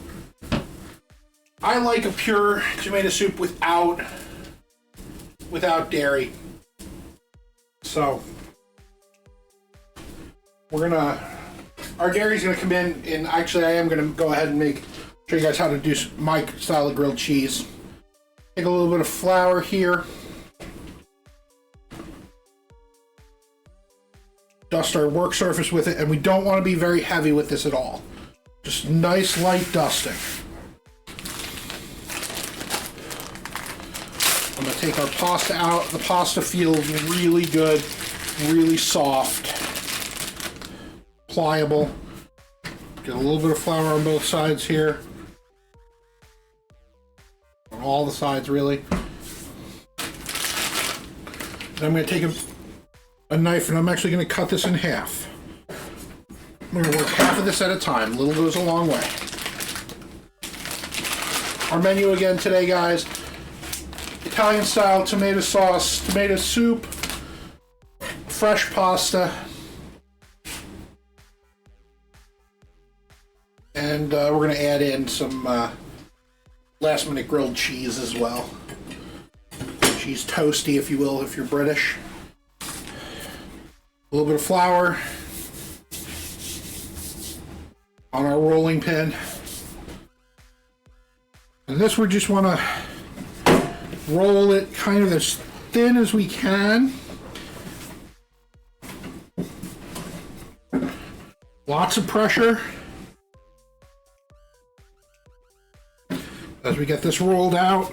I like a pure tomato soup without dairy. So, our dairy's gonna come in, and actually I am gonna go ahead and show you guys how to do my style of grilled cheese. Take a little bit of flour here. Dust our work surface with it, and we don't want to be very heavy with this at all. Just nice light dusting. I'm going to take our pasta out. The pasta feels really good, really soft, pliable. Get a little bit of flour on both sides here. On all the sides, really. Then I'm going to take a knife, and I'm actually going to cut this in half. I'm going to work half of this at a time. Little goes a long way. Our menu again today, guys: Italian style tomato sauce, tomato soup, fresh pasta, and we're going to add in some last minute grilled cheese as well. Cheese toasty, if you will, if you're British. A little bit of flour on our rolling pin. And this, we just want to roll it kind of as thin as we can. Lots of pressure as we get this rolled out.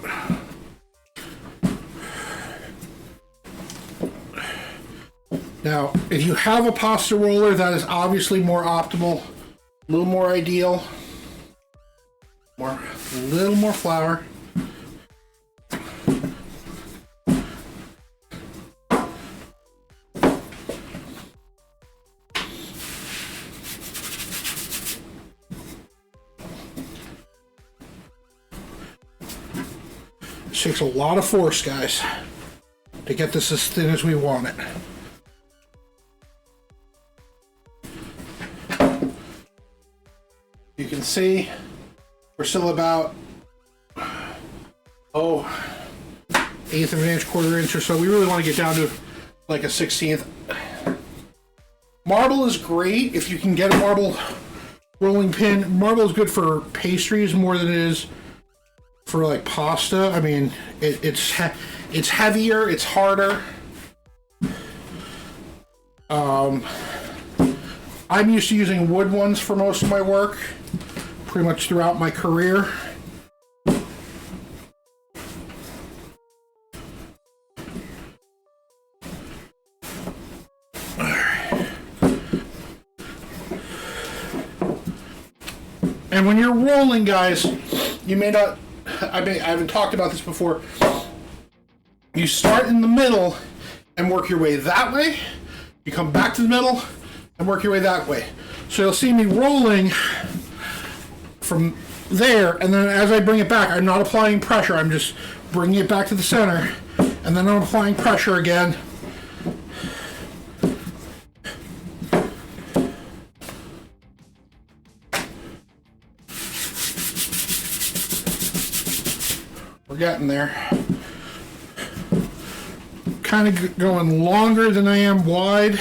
Now, if you have a pasta roller, that is obviously more optimal, a little more ideal. A little more flour. It takes a lot of force, guys, to get this as thin as we want it. You can see we're still about eighth of an inch, quarter inch or so. We really want to get down to like a 16th. Marble is great if you can get a marble rolling pin. Marble is good for pastries more than it is for like pasta. I mean, it's heavier, it's harder. I'm used to using wood ones for most of my work, pretty much throughout my career. And when you're rolling, guys, you may not, I haven't talked about this before. You start in the middle and work your way that way. You come back to the middle and work your way that way. So you'll see me rolling from there, and then as I bring it back, I'm not applying pressure. I'm just bringing it back to the center, and then I'm applying pressure again. We're getting there. Kind of going longer than I am wide.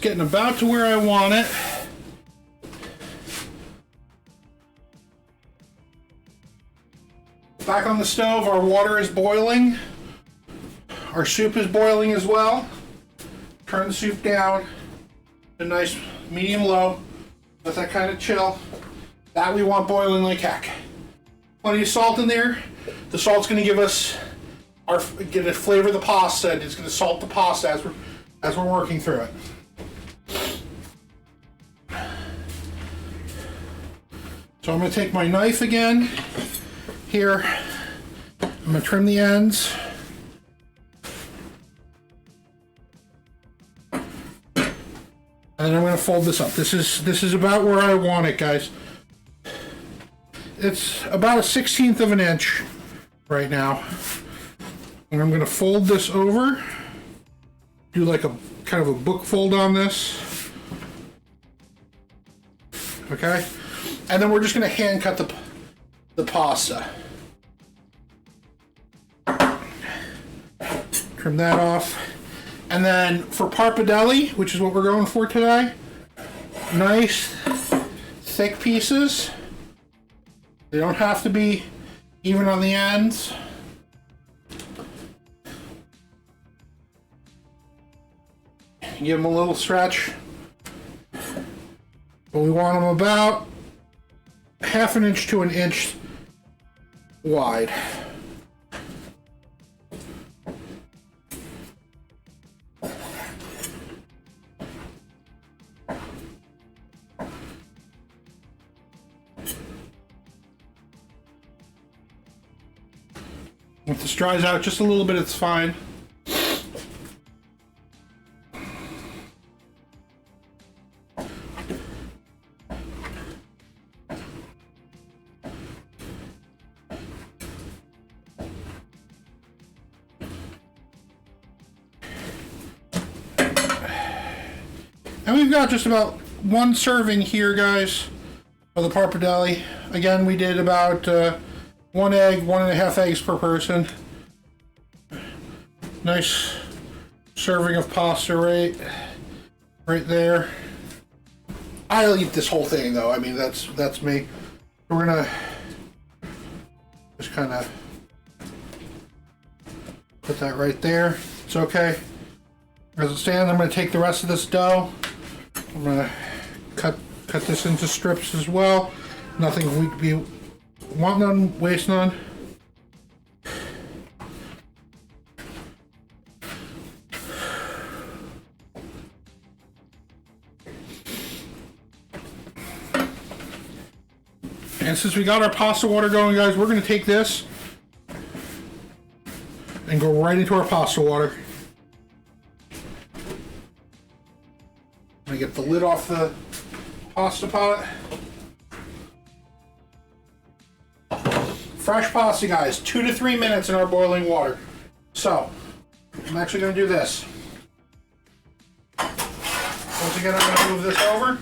getting about to where I want it. Back on the stove, our water is boiling. Our soup is boiling as well. Turn the soup down to nice medium low. Let that kind of chill. That we want boiling like heck. Plenty of salt in there. The salt's going to give us get a flavor of the pasta. It's going to salt the pasta as we're working through it. So I'm going to take my knife again. Here, I'm going to trim the ends. And then I'm going to fold this up. This is about where I want it, guys. It's about 1/16 of an inch right now. And I'm going to fold this over. Do like a kind of a book fold on this. Okay? And then we're just going to hand cut the pasta. Trim that off. And then for pappardelle, which is what we're going for today, nice thick pieces. They don't have to be even on the ends. Give them a little stretch. But we want them about 1/2 inch to 1 inch wide. If this dries out just a little bit, it's fine. And we've got just about 1 serving here, guys, of the pappardelle. Again, we did about 1 egg, 1.5 eggs per person. Nice serving of pasta right there. I'll eat this whole thing though. I mean, that's me. We're gonna just kind of put that right there. It's okay. As it stands, I'm gonna take the rest of this dough. I'm gonna cut this into strips as well. Nothing we want none, waste none. And since we got our pasta water going, guys, we're going to take this and go right into our pasta water. I'm going to get the lid off the pasta pot. Fresh pasta, guys, 2 to 3 minutes in our boiling water. So, I'm actually going to do this. Once again, I'm going to move this over.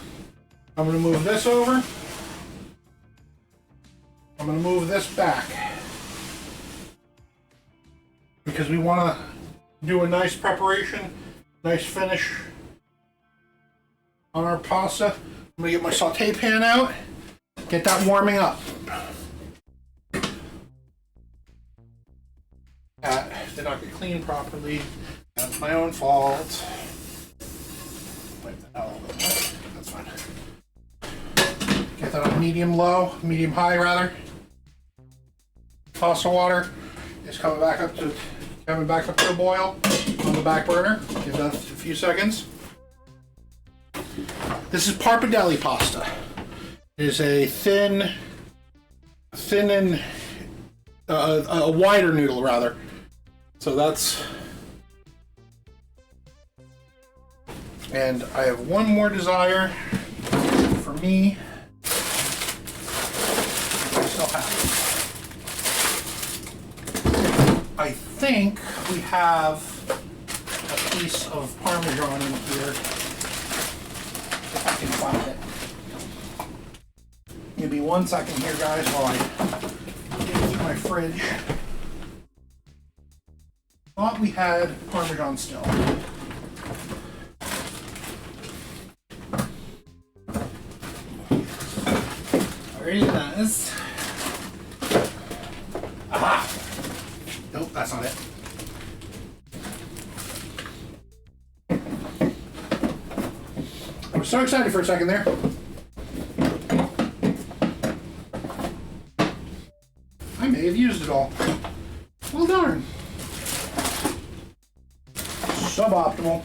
I'm going to move this over. I'm going to move this back. Because we want to do a nice preparation, nice finish on our pasta. I'm going to get my saute pan out, get that warming up. That did not get cleaned properly. That's my own fault. Wipe that out a little bit. That's fine. Get that on medium low, medium high rather. Pasta water is coming back up to a boil on the back burner. Give that a few seconds. This is pappardelle pasta. It is a thin and a wider noodle rather. So that's, and I have one more desire for me. I still have. I think we have a piece of Parmesan in here. If I can find it. Give me 1 second here, guys, while I get into my fridge. Thought we had Parmesan still. realized. Aha! Nope, that's not it. I was so excited for a second there. I may have used it all. Well, darn. Suboptimal.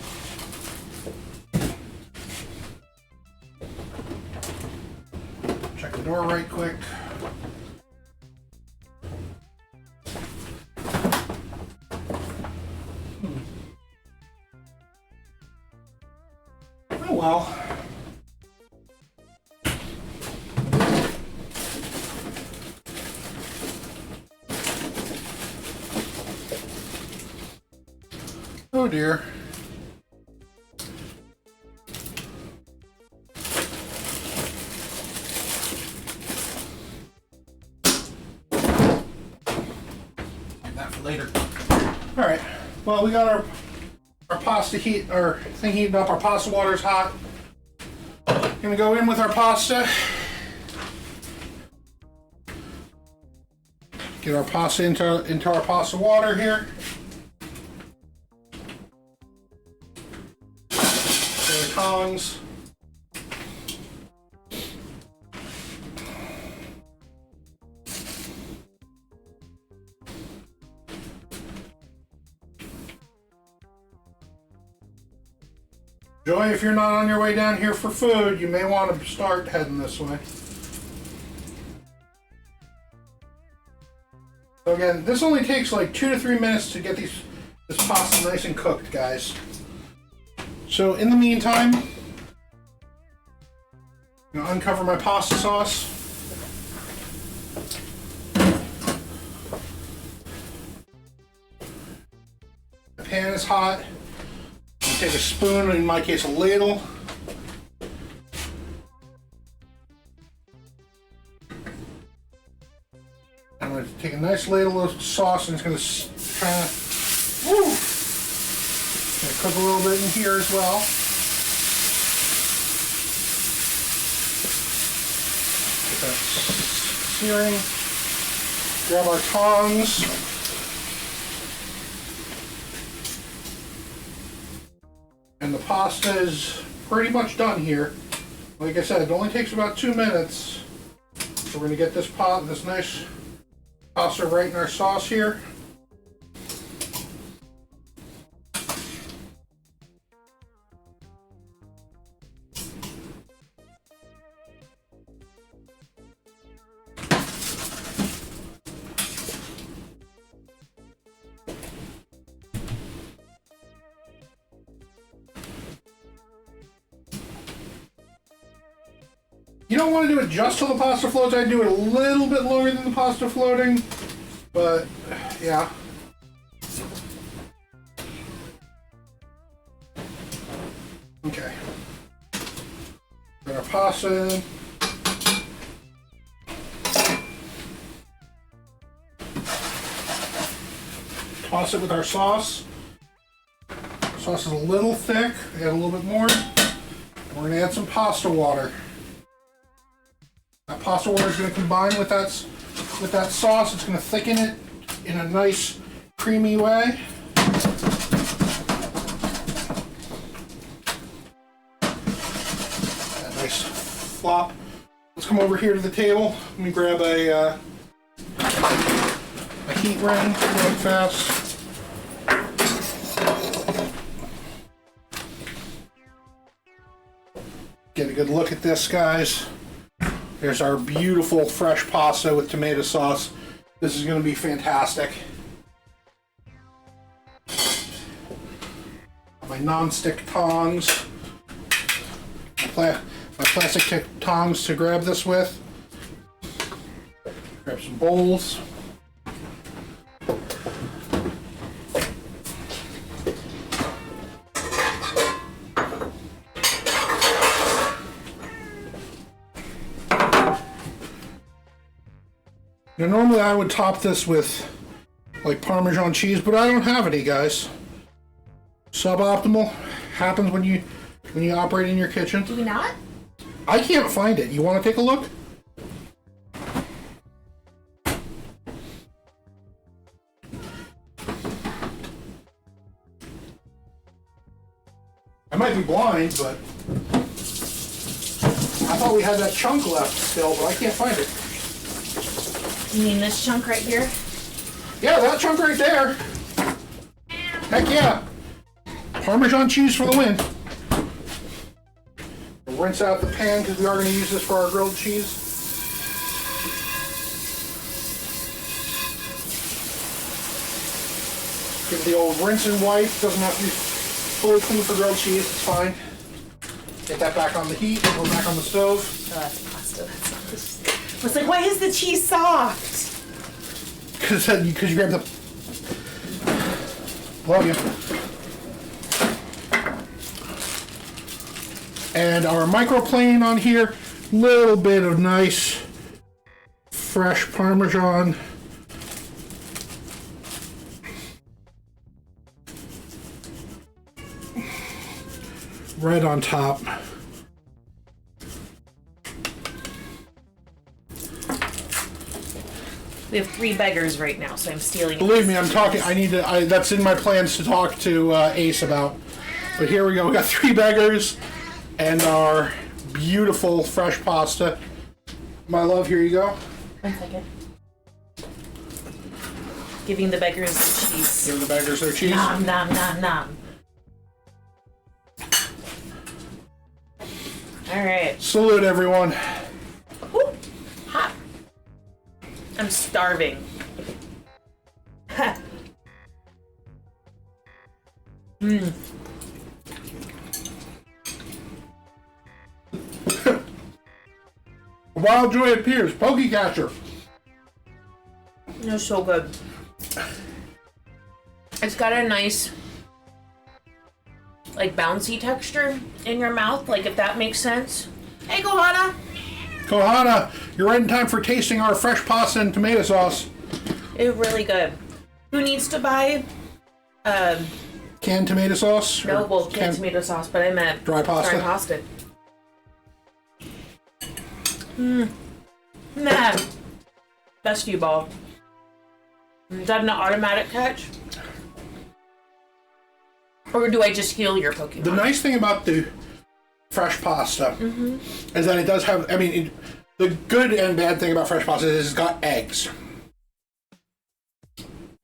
Check the door right quick. Oh well. Oh dear. Leave that for later. Alright. Well, we got our pasta heat, our thing heating up, our pasta water's hot. Gonna go in with our pasta. Get our pasta into our pasta water here. Tongs. Joy, if you're not on your way down here for food, you may want to start heading this way. So again, this only takes like 2 to 3 minutes to get this pasta nice and cooked, guys. So in the meantime, I'm gonna uncover my pasta sauce. The pan is hot. I'm gonna take a spoon, in my case a ladle. I'm gonna take a nice ladle of sauce and it's gonna kind of, woo! Gonna cook a little bit in here as well. Get that searing. Grab our tongs. And the pasta is pretty much done here. Like I said, it only takes about 2 minutes. So we're gonna get this nice pasta right in our sauce here. You don't want to do it just till the pasta floats. I do it a little bit longer than the pasta floating, but yeah. Okay. Put our pasta in. Toss it with our sauce. Sauce is a little thick. Add a little bit more. We're going to add some pasta water. That pasta water is going to combine with that sauce. It's going to thicken it in a nice creamy way. That nice flop. Let's come over here to the table. Let me grab a heat ring real fast. Get a good look at this, guys. There's our beautiful fresh pasta with tomato sauce. This is going to be fantastic. My non-stick tongs. My plastic tongs to grab this with. Grab some bowls. Now normally I would top this with like Parmesan cheese, but I don't have any, guys. Suboptimal happens when you operate in your kitchen. Do we not? I can't find it. You want to take a look? I might be blind, but I thought we had that chunk left still, but I can't find it. You mean this chunk right here? Yeah, that chunk right there. Heck yeah. Parmesan cheese for the win. We'll rinse out the pan because we are going to use this for our grilled cheese. Give the old rinse and wipe. Doesn't have to be fully clean for grilled cheese. It's fine. Get that back on the heat. We're back on the stove. Oh, that's pasta. That's not this. I was like, why is the cheese soft? Because you grabbed the... Love you. And our microplane on here. Little bit of nice fresh Parmesan. Right on top. We have 3 beggars right now, so I'm stealing. Believe me, I'm talking. That's in my plans to talk to Ace about. But here we go. We got 3 beggars and our beautiful fresh pasta. My love, here you go. 1 second. Giving the beggars the cheese. Give the beggars their cheese. Nom, nom, nom, nom. All right. Salute, everyone. Woo. Hot. I'm starving. Ha. Mmm. Wild joy appears. Pokey catcher. It's so good. It's got a nice, like, bouncy texture in your mouth, like, if that makes sense. Hey, Kohana! Kohana, you're right in time for tasting our fresh pasta and tomato sauce. It's really good. Who needs to buy, Canned tomato sauce? no, well, canned tomato sauce, but I meant Dry pasta? Dry pasta. Mmm. Nah. Best cue ball. Is that an automatic catch? Or do I just heal your Pokemon? The nice thing about the fresh pasta is that it does have, the good and bad thing about fresh pasta is it's got eggs.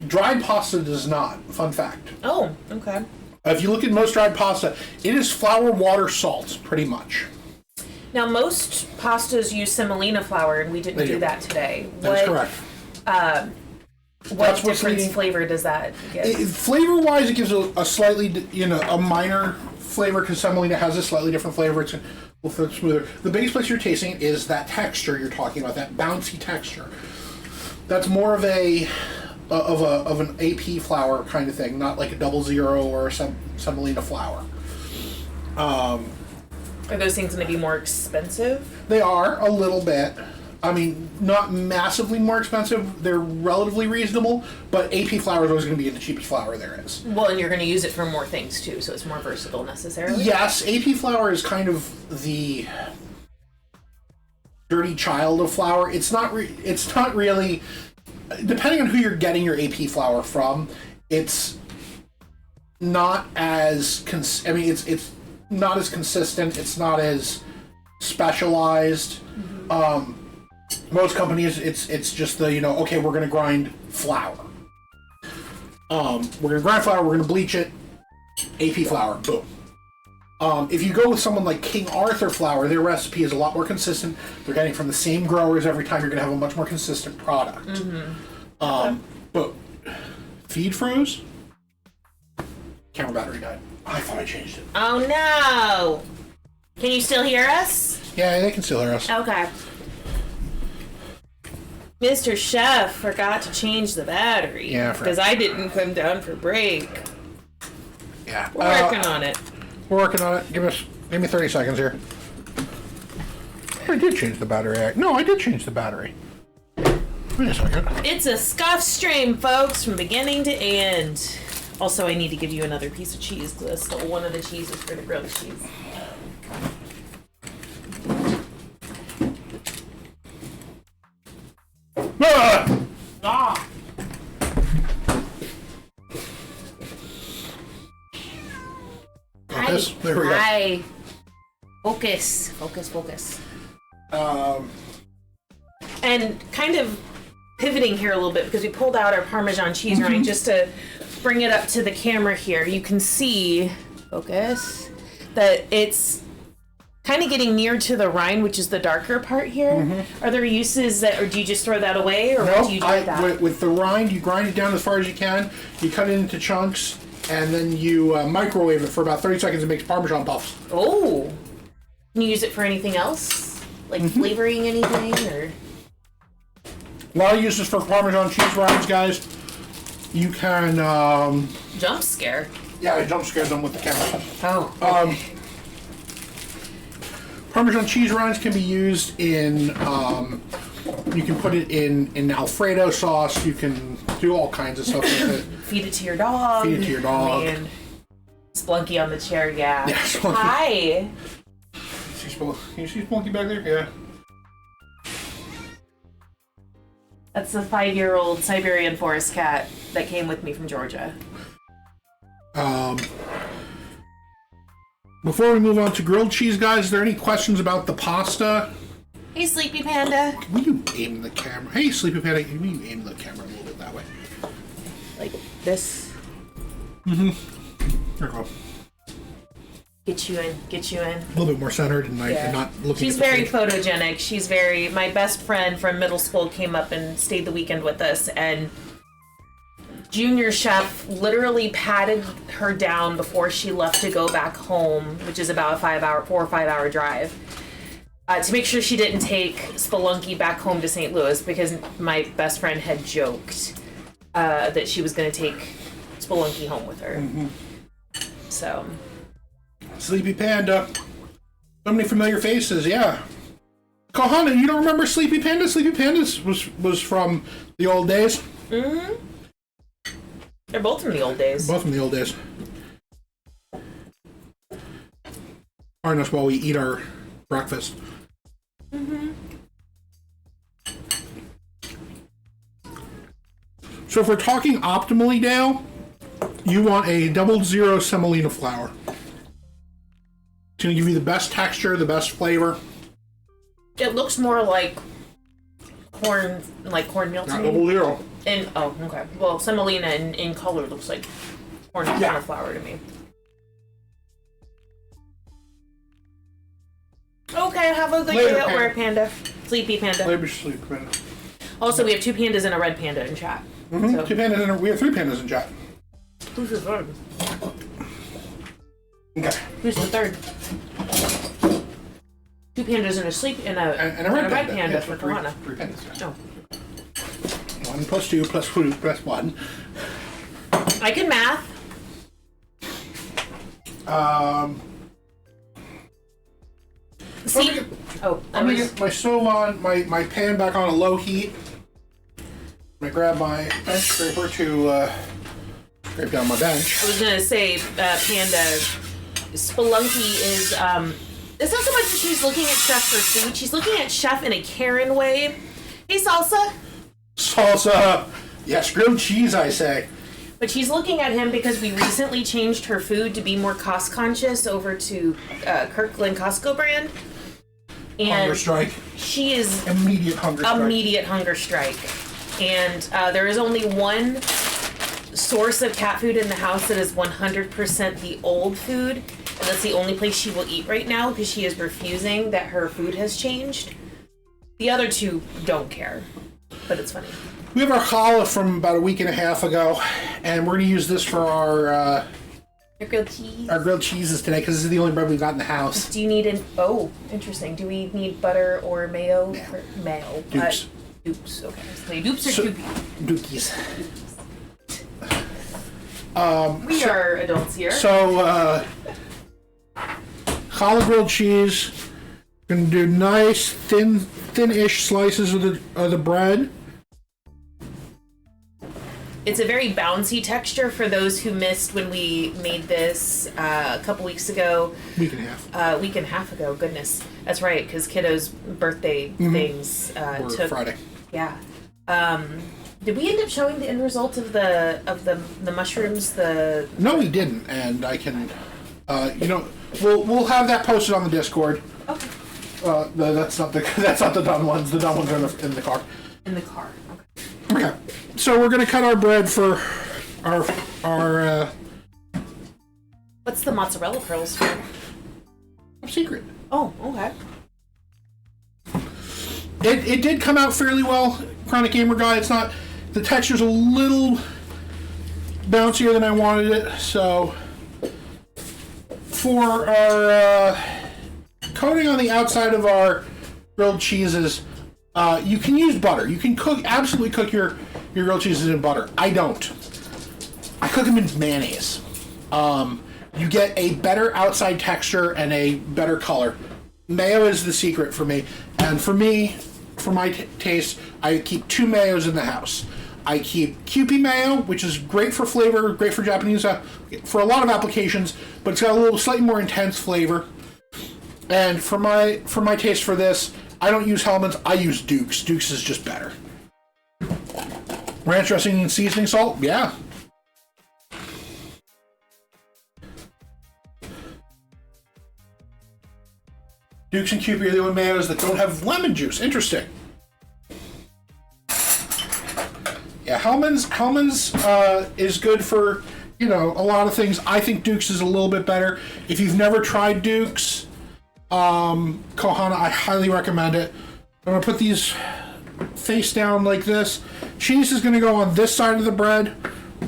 Dried pasta does not. Fun fact. Oh, okay. If you look at most dried pasta, it is flour, water, salt, pretty much. Now, most pastas use semolina flour, and we didn't do that today. That's correct. What different flavor does that give? Flavor-wise, it gives a slightly, a minor flavor because semolina has a slightly different flavor. It's a little smoother. The biggest place you're tasting is that texture you're talking about, that bouncy texture. That's more of an AP flour kind of thing, not like a 00 or a semolina flour. Are those things going to be more expensive? They are a little bit. Not massively more expensive. They're relatively reasonable, but AP flour is always going to be the cheapest flour there is. Well, and you're going to use it for more things too, so it's more versatile necessarily. Yes, AP flour is kind of the dirty child of flour. It's not really. Depending on who you're getting your AP flour from, it's not as it's not as consistent. It's not as specialized. Most companies, it's just the okay, we're gonna grind flour. We're gonna grind flour. We're gonna bleach it. AP flour, boom. If you go with someone like King Arthur flour, their recipe is a lot more consistent. They're getting from the same growers every time. You're gonna have a much more consistent product. But feed froze. Camera battery died. I thought I changed it. Oh no! Can you still hear us? Yeah, they can still hear us. Okay. Mr. Chef forgot to change the battery. Yeah, because I didn't come down for break. Yeah, We're working on it. We're working on it. Give me 30 seconds here. I did change the battery. No, I did change the battery. Wait a second. It's a scuff stream, folks, from beginning to end. Also, I need to give you another piece of cheese because I stole one of the cheeses for the grilled cheese. Ah! Okay. guys. There we go. Hi. Focus. Focus, focus. And kind of pivoting here a little bit because we pulled out our Parmesan cheese rind just to bring it up to the camera here. You can see, focus, that it's kind of getting near to the rind, which is the darker part here. Are there uses that, or do you just throw that away, or what do you do with that? With the rind, you grind it down as far as you can. You cut it into chunks, and then you microwave it for about 30 seconds. It makes Parmesan puffs. Oh, can you use it for anything else, like flavoring anything, or? A lot of uses for Parmesan cheese rinds, guys. You can Jump scare. Yeah, I jump scared them with the camera. Oh. Okay. Parmesan cheese rinds can be used in, you can put it in Alfredo sauce. You can do all kinds of stuff with it. Feed it to your dog. Feed it to your dog. Man. Splunky on the chair, yeah. Yeah, Splunky. Hi. Can you see Splunky back there? Yeah. That's the 5-year-old Siberian forest cat that came with me from Georgia. Before we move on to grilled cheese, guys, are there any questions about the pasta? Hey, Sleepy Panda. Will you aim the camera? Hey, Sleepy Panda, can you aim the camera a little bit that way? Like this. There we go. Get you in. Get you in. A little bit more centered and not looking She's at the very stage. photogenic. She's very... My best friend from middle school came up and stayed the weekend with us, and Junior Chef literally patted her down before she left to go back home, which is about a 4 or 5 hour drive, to make sure she didn't take Spelunky back home to St. Louis, because my best friend had joked that she was going to take Spelunky home with her. So... Sleepy Panda. So many familiar faces, yeah. Kohana, you don't remember Sleepy Panda? Sleepy Panda was from the old days. They're both from the old days. Both from the old days. Join us while we eat our breakfast. So if we're talking optimally, Dale, you want a 00 semolina flour. It's going to give you the best texture, the best flavor. It looks more like cornmeal to Not me. 00. And oh, okay. Well, semolina in color looks like corn flour to me. Okay, have a good day at work, Panda. Sleepy Panda. Maybe Sleepy Panda. Also, we have 2 pandas and a red panda in chat. So. 2 pandas we have 3 pandas in chat. Who's the third? Okay. Who's the third? 2 pandas and a red panda for Kahana. 3 pandas. Oh. 1 plus 2 plus 2 plus 1. I can math. See? Oh, I'm gonna get my stove on, my pan back on a low heat. I'm gonna grab my bench scraper to scrape down my bench. I was gonna say, Panda, Spelunky is, it's not so much that she's looking at Chef for food, she's looking at Chef in a Karen way. Hey, Salsa! Salsa! Yes, grilled cheese, I say. But she's looking at him because we recently changed her food to be more cost conscious over to Kirkland Costco brand. And Hunger strike. she is Immediate hunger strike. immediate hunger strike. And there is only one source of cat food in the house that is 100% the old food. And that's the only place she will eat right now because she is refusing that her food has changed. The other 2 don't care. But it's funny. We have our challah from about a week and a half ago, and we're going to use this for our grilled cheese. Our grilled cheeses today, because this is the only bread we've got in the house. Do you need oh, interesting. Do we need butter or mayo? Mayo. Dukes. Dukes, okay. So dupes or Dookies. We are adults here. So, challah grilled cheese. Gonna do nice, thin-ish slices of the bread. It's a very bouncy texture for those who missed when we made this a couple weeks ago. Week and a half. Week and a half ago, goodness. That's right, because Kiddo's birthday things took Friday. Yeah. Did we end up showing the end result of the mushrooms? No, we didn't, and I can We'll have that posted on the Discord. Okay. That's not the done ones. The done ones are in the car. In the car. Okay. Okay. So we're gonna cut our bread for our. What's the mozzarella pearls for? Secret. Oh, okay. It did come out fairly well, Chronic Gamer Guy. It's not, the texture's a little bouncier than I wanted it, so for our coating on the outside of our grilled cheeses, you can use butter. You can absolutely cook your grilled cheeses in butter. I don't. I cook them in mayonnaise. You get a better outside texture and a better color. Mayo is the secret for me. And for me, for my taste, I keep 2 mayos in the house. I keep Kewpie mayo, which is great for flavor, great for Japanese, for a lot of applications, but it's got a little slightly more intense flavor. And for my taste for this, I don't use Hellmann's, I use Duke's. Duke's is just better. Ranch dressing and seasoning salt, yeah. Duke's and Kewpie are the only mayos that don't have lemon juice. Interesting. Yeah, Hellmann's is good for, a lot of things. I think Duke's is a little bit better. If you've never tried Duke's, Kohana, I highly recommend it. I'm gonna put these face down like this. Cheese is gonna go on this side of the bread.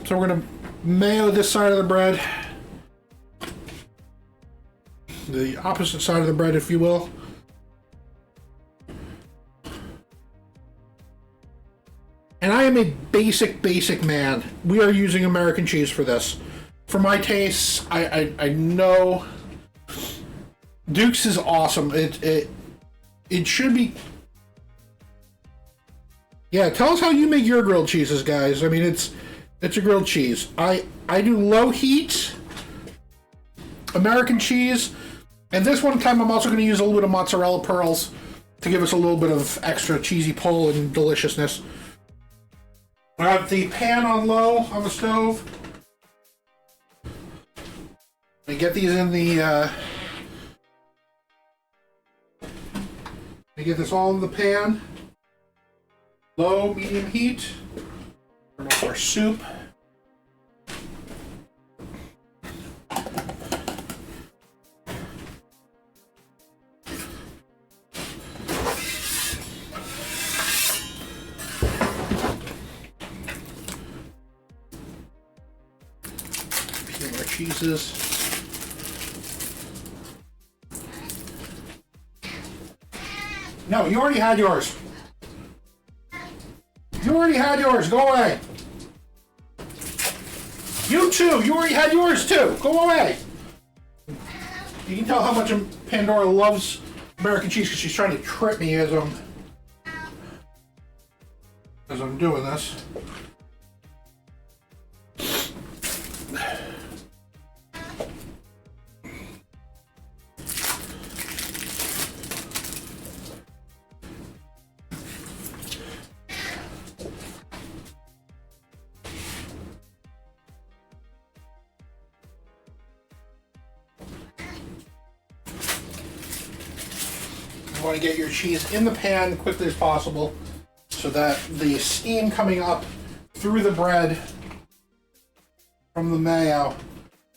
So we're gonna mayo this side of the bread. The opposite side of the bread, if you will. And I am a basic man. We are using American cheese for this. For my tastes, I know Duke's is awesome. It should be. Yeah, tell us how you make your grilled cheeses, guys. I mean, it's a grilled cheese. I do low heat American cheese. And this one time I'm also going to use a little bit of mozzarella pearls to give us a little bit of extra cheesy pull and deliciousness. I have the pan on low on the stove. We get these in the we get this all in the pan. Low, medium heat. Turn off our soup. Cheeses. No, you already had yours. You already had yours. Go away. You too. You already had yours too. Go away. You can tell how much Pandora loves American cheese because she's trying to trip me as I'm doing this. You want to get your cheese in the pan quickly as possible so that the steam coming up through the bread from the mayo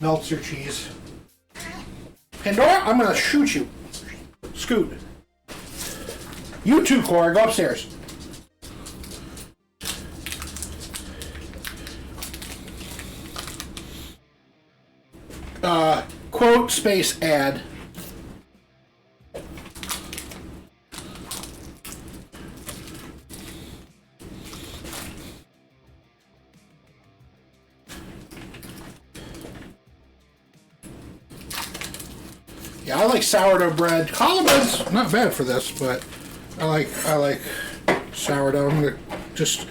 melts your cheese. Pandora, I'm going to shoot you. Scoot. You too, Cora. Go upstairs. Quote space ad. Yeah, I like sourdough bread. Challah bread's not bad for this, but I like sourdough. I'm gonna just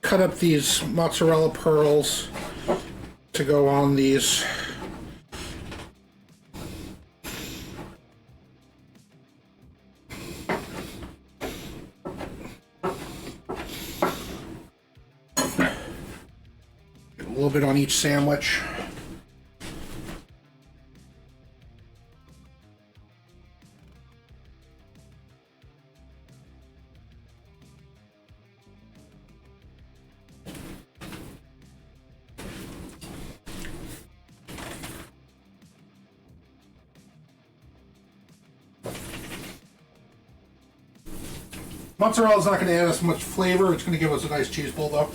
cut up these mozzarella pearls to go on these. A little bit on each sandwich. Mozzarella is not going to add us much flavor. It's going to give us a nice cheese pull though.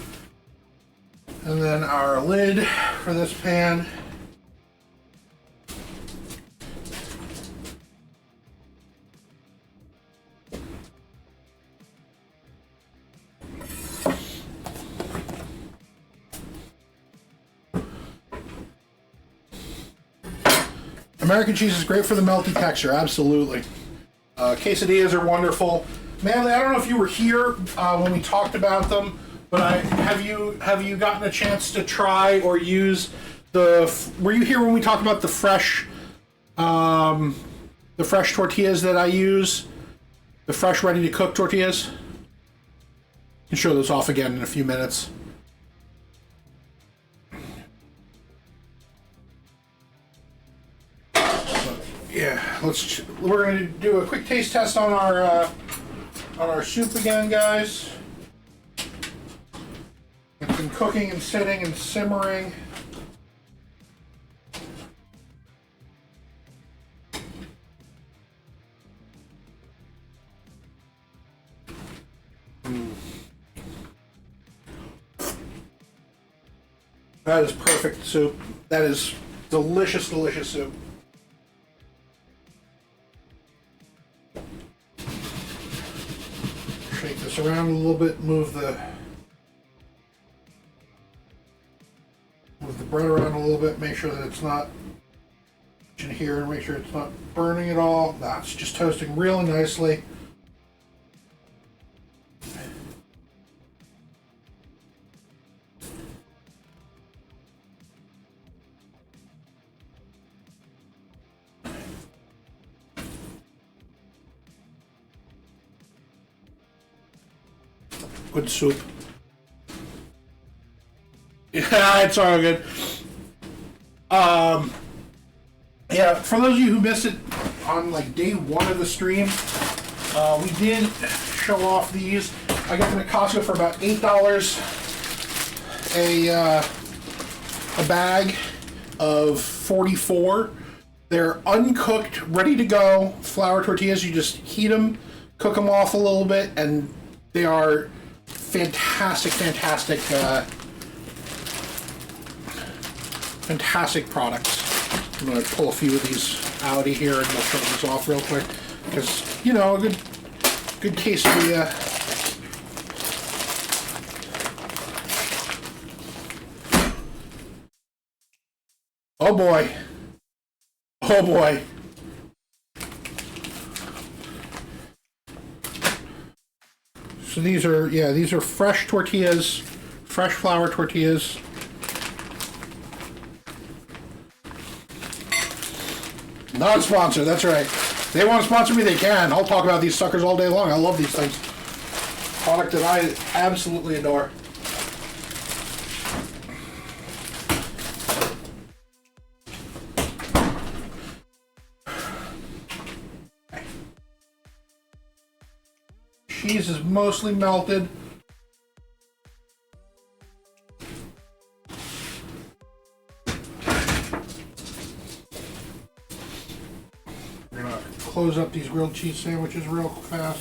And then our lid for this pan. American cheese is great for the melty texture, absolutely. Quesadillas are wonderful. Manly, I don't know if you were here when we talked about them, but have you gotten a chance to try or use the? Were you here when we talked about the fresh tortillas that I use? The fresh, ready to cook tortillas. I can show those off again in a few minutes. Yeah, we're going to do a quick taste test on our soup again, guys. It's been cooking and sitting and simmering. That is perfect soup. That is delicious, delicious soup. Shake this around a little bit, move the bread around a little bit, make sure that it's not in here, and make sure it's not burning at all. Nah, it's just toasting really nicely. Good soup. Yeah, it's all good. Yeah, for those of you who missed it on like day one of the stream, we did show off these. I got them at Costco for about $8 a bag of 44. They're uncooked, ready to go flour tortillas. You just heat them, cook them off a little bit, and they are fantastic, fantastic products. I'm going to pull a few of these out of here and we'll show these off real quick because, you know, a good quesadilla. Oh boy. Oh boy. So these are fresh tortillas, fresh flour tortillas. Not sponsored, that's right. If they want to sponsor me, they can. I'll talk about these suckers all day long. I love these things. Product that I absolutely adore. Cheese is mostly melted. We're gonna close up these grilled cheese sandwiches real fast.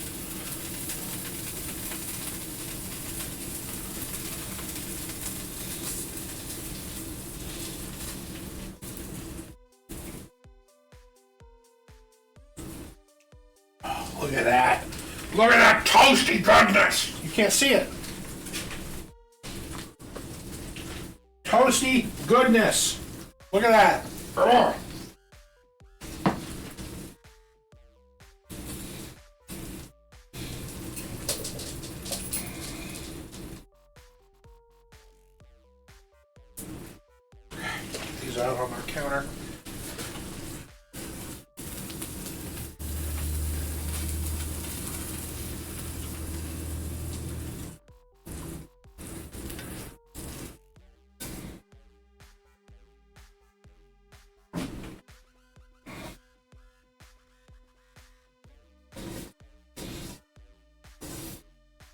Oh, look at that. Look at that toasty goodness! You can't see it. Toasty goodness. Look at that. Ugh. Get these out on our counter.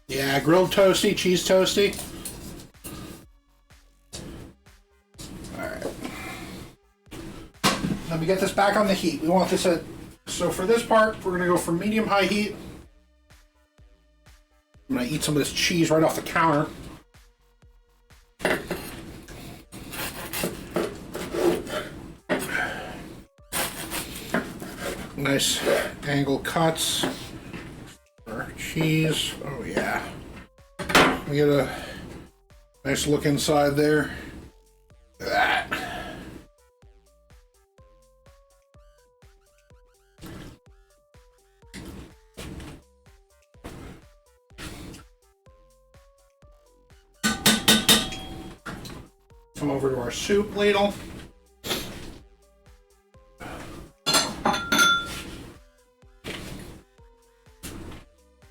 Yeah, grilled toasty, cheese toasty. Alright. Let me get this back on the heat. We want this at... So for this part, we're going to go for medium-high heat. I'm gonna eat some of this cheese right off the counter. Nice angle cuts for cheese. Oh yeah. We get a nice look inside there. Look at that. Come over to our soup ladle.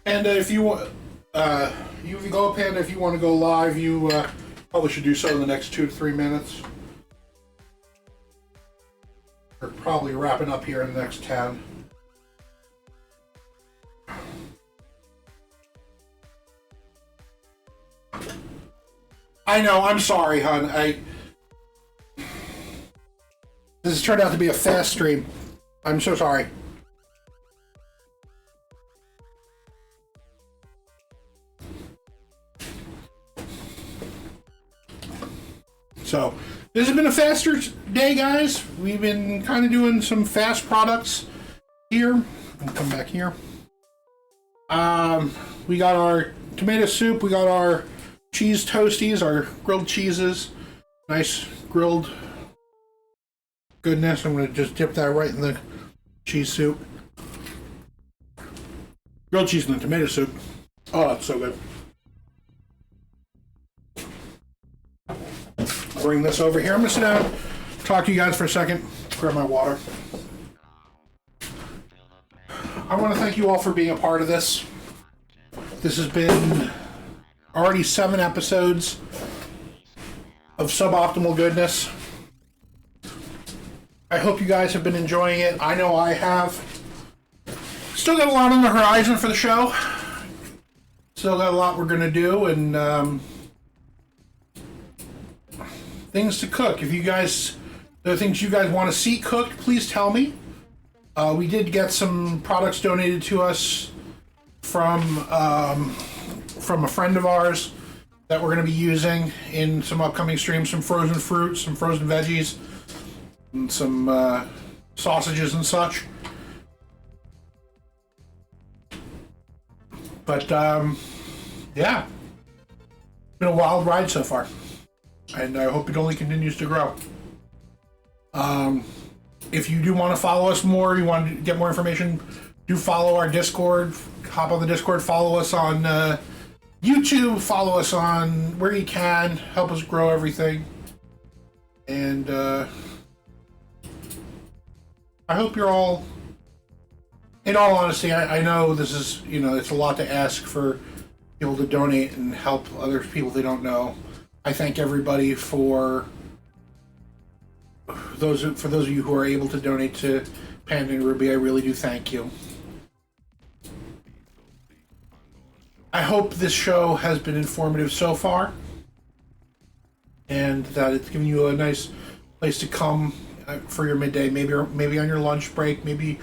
And if you want, you can go, Panda. If you want to go live, you probably should do so in the next 2 to 3 minutes. We're probably wrapping up here in the next 10. I know. I'm sorry, hon. This has turned out to be a fast stream. I'm so sorry. So, this has been a faster day, guys. We've been kind of doing some fast products here. I'll come back here. We got our tomato soup. We got our cheese toasties, our grilled cheeses. Nice grilled goodness. I'm going to just dip that right in the cheese soup. Grilled cheese and the tomato soup. Oh, that's so good. Bring this over here. I'm going to sit down, talk to you guys for a second, grab my water. I want to thank you all for being a part of this. This has been already 7 episodes of suboptimal goodness. I hope you guys have been enjoying it. I know I have. Still got a lot on the horizon for the show. Still got a lot we're going to do, and things to cook. If you guys, there are things you guys want to see cooked, please tell me. We did get some products donated to us from a friend of ours that we're going to be using in some upcoming streams. Some frozen fruits, some frozen veggies, and some sausages and such. But yeah, it's been a wild ride so far. And I hope it only continues to grow. If you do want to follow us more, you want to get more information, do follow our Discord. Hop on the Discord, follow us on YouTube, follow us on where you can, help us grow everything. And I hope you're all, in all honesty, I know this is, it's a lot to ask for people to donate and help other people they don't know. I thank everybody for those of you who are able to donate to Panda and Ruby. I really do thank you. I hope this show has been informative so far, and that it's given you a nice place to come for your midday, maybe on your lunch break, maybe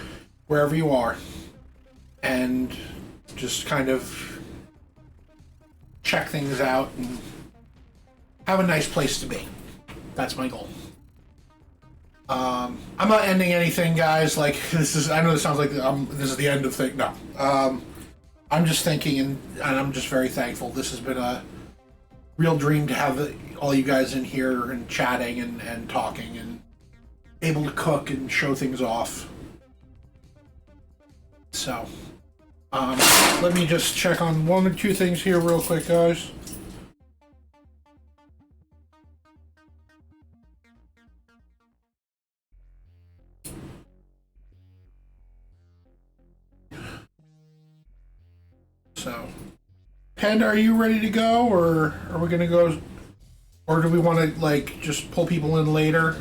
wherever you are, and just kind of check things out and have a nice place to be. That's my goal. I'm not ending anything, guys. Like, this is, I know this sounds like this is the end of thing. No. I'm just thinking, and I'm just very thankful. This has been a real dream to have all you guys in here and chatting and talking and able to cook and show things off. So, let me just check on 1 or 2 things here real quick, guys. So, Panda, are you ready to go, or are we gonna go, or do we want to like just pull people in later?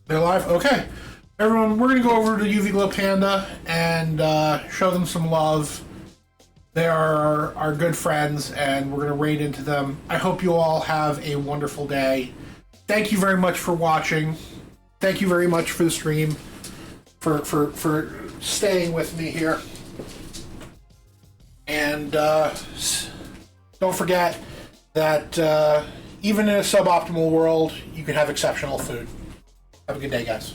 They're live? Okay. Everyone, we're gonna go over to UV Glow Panda and show them some love. They are our good friends, and we're gonna raid into them. I hope you all have a wonderful day. Thank you very much for watching. thank you very much for the stream, for staying with me here. And don't forget that even in a suboptimal world, you can have exceptional food. Have a good day, guys.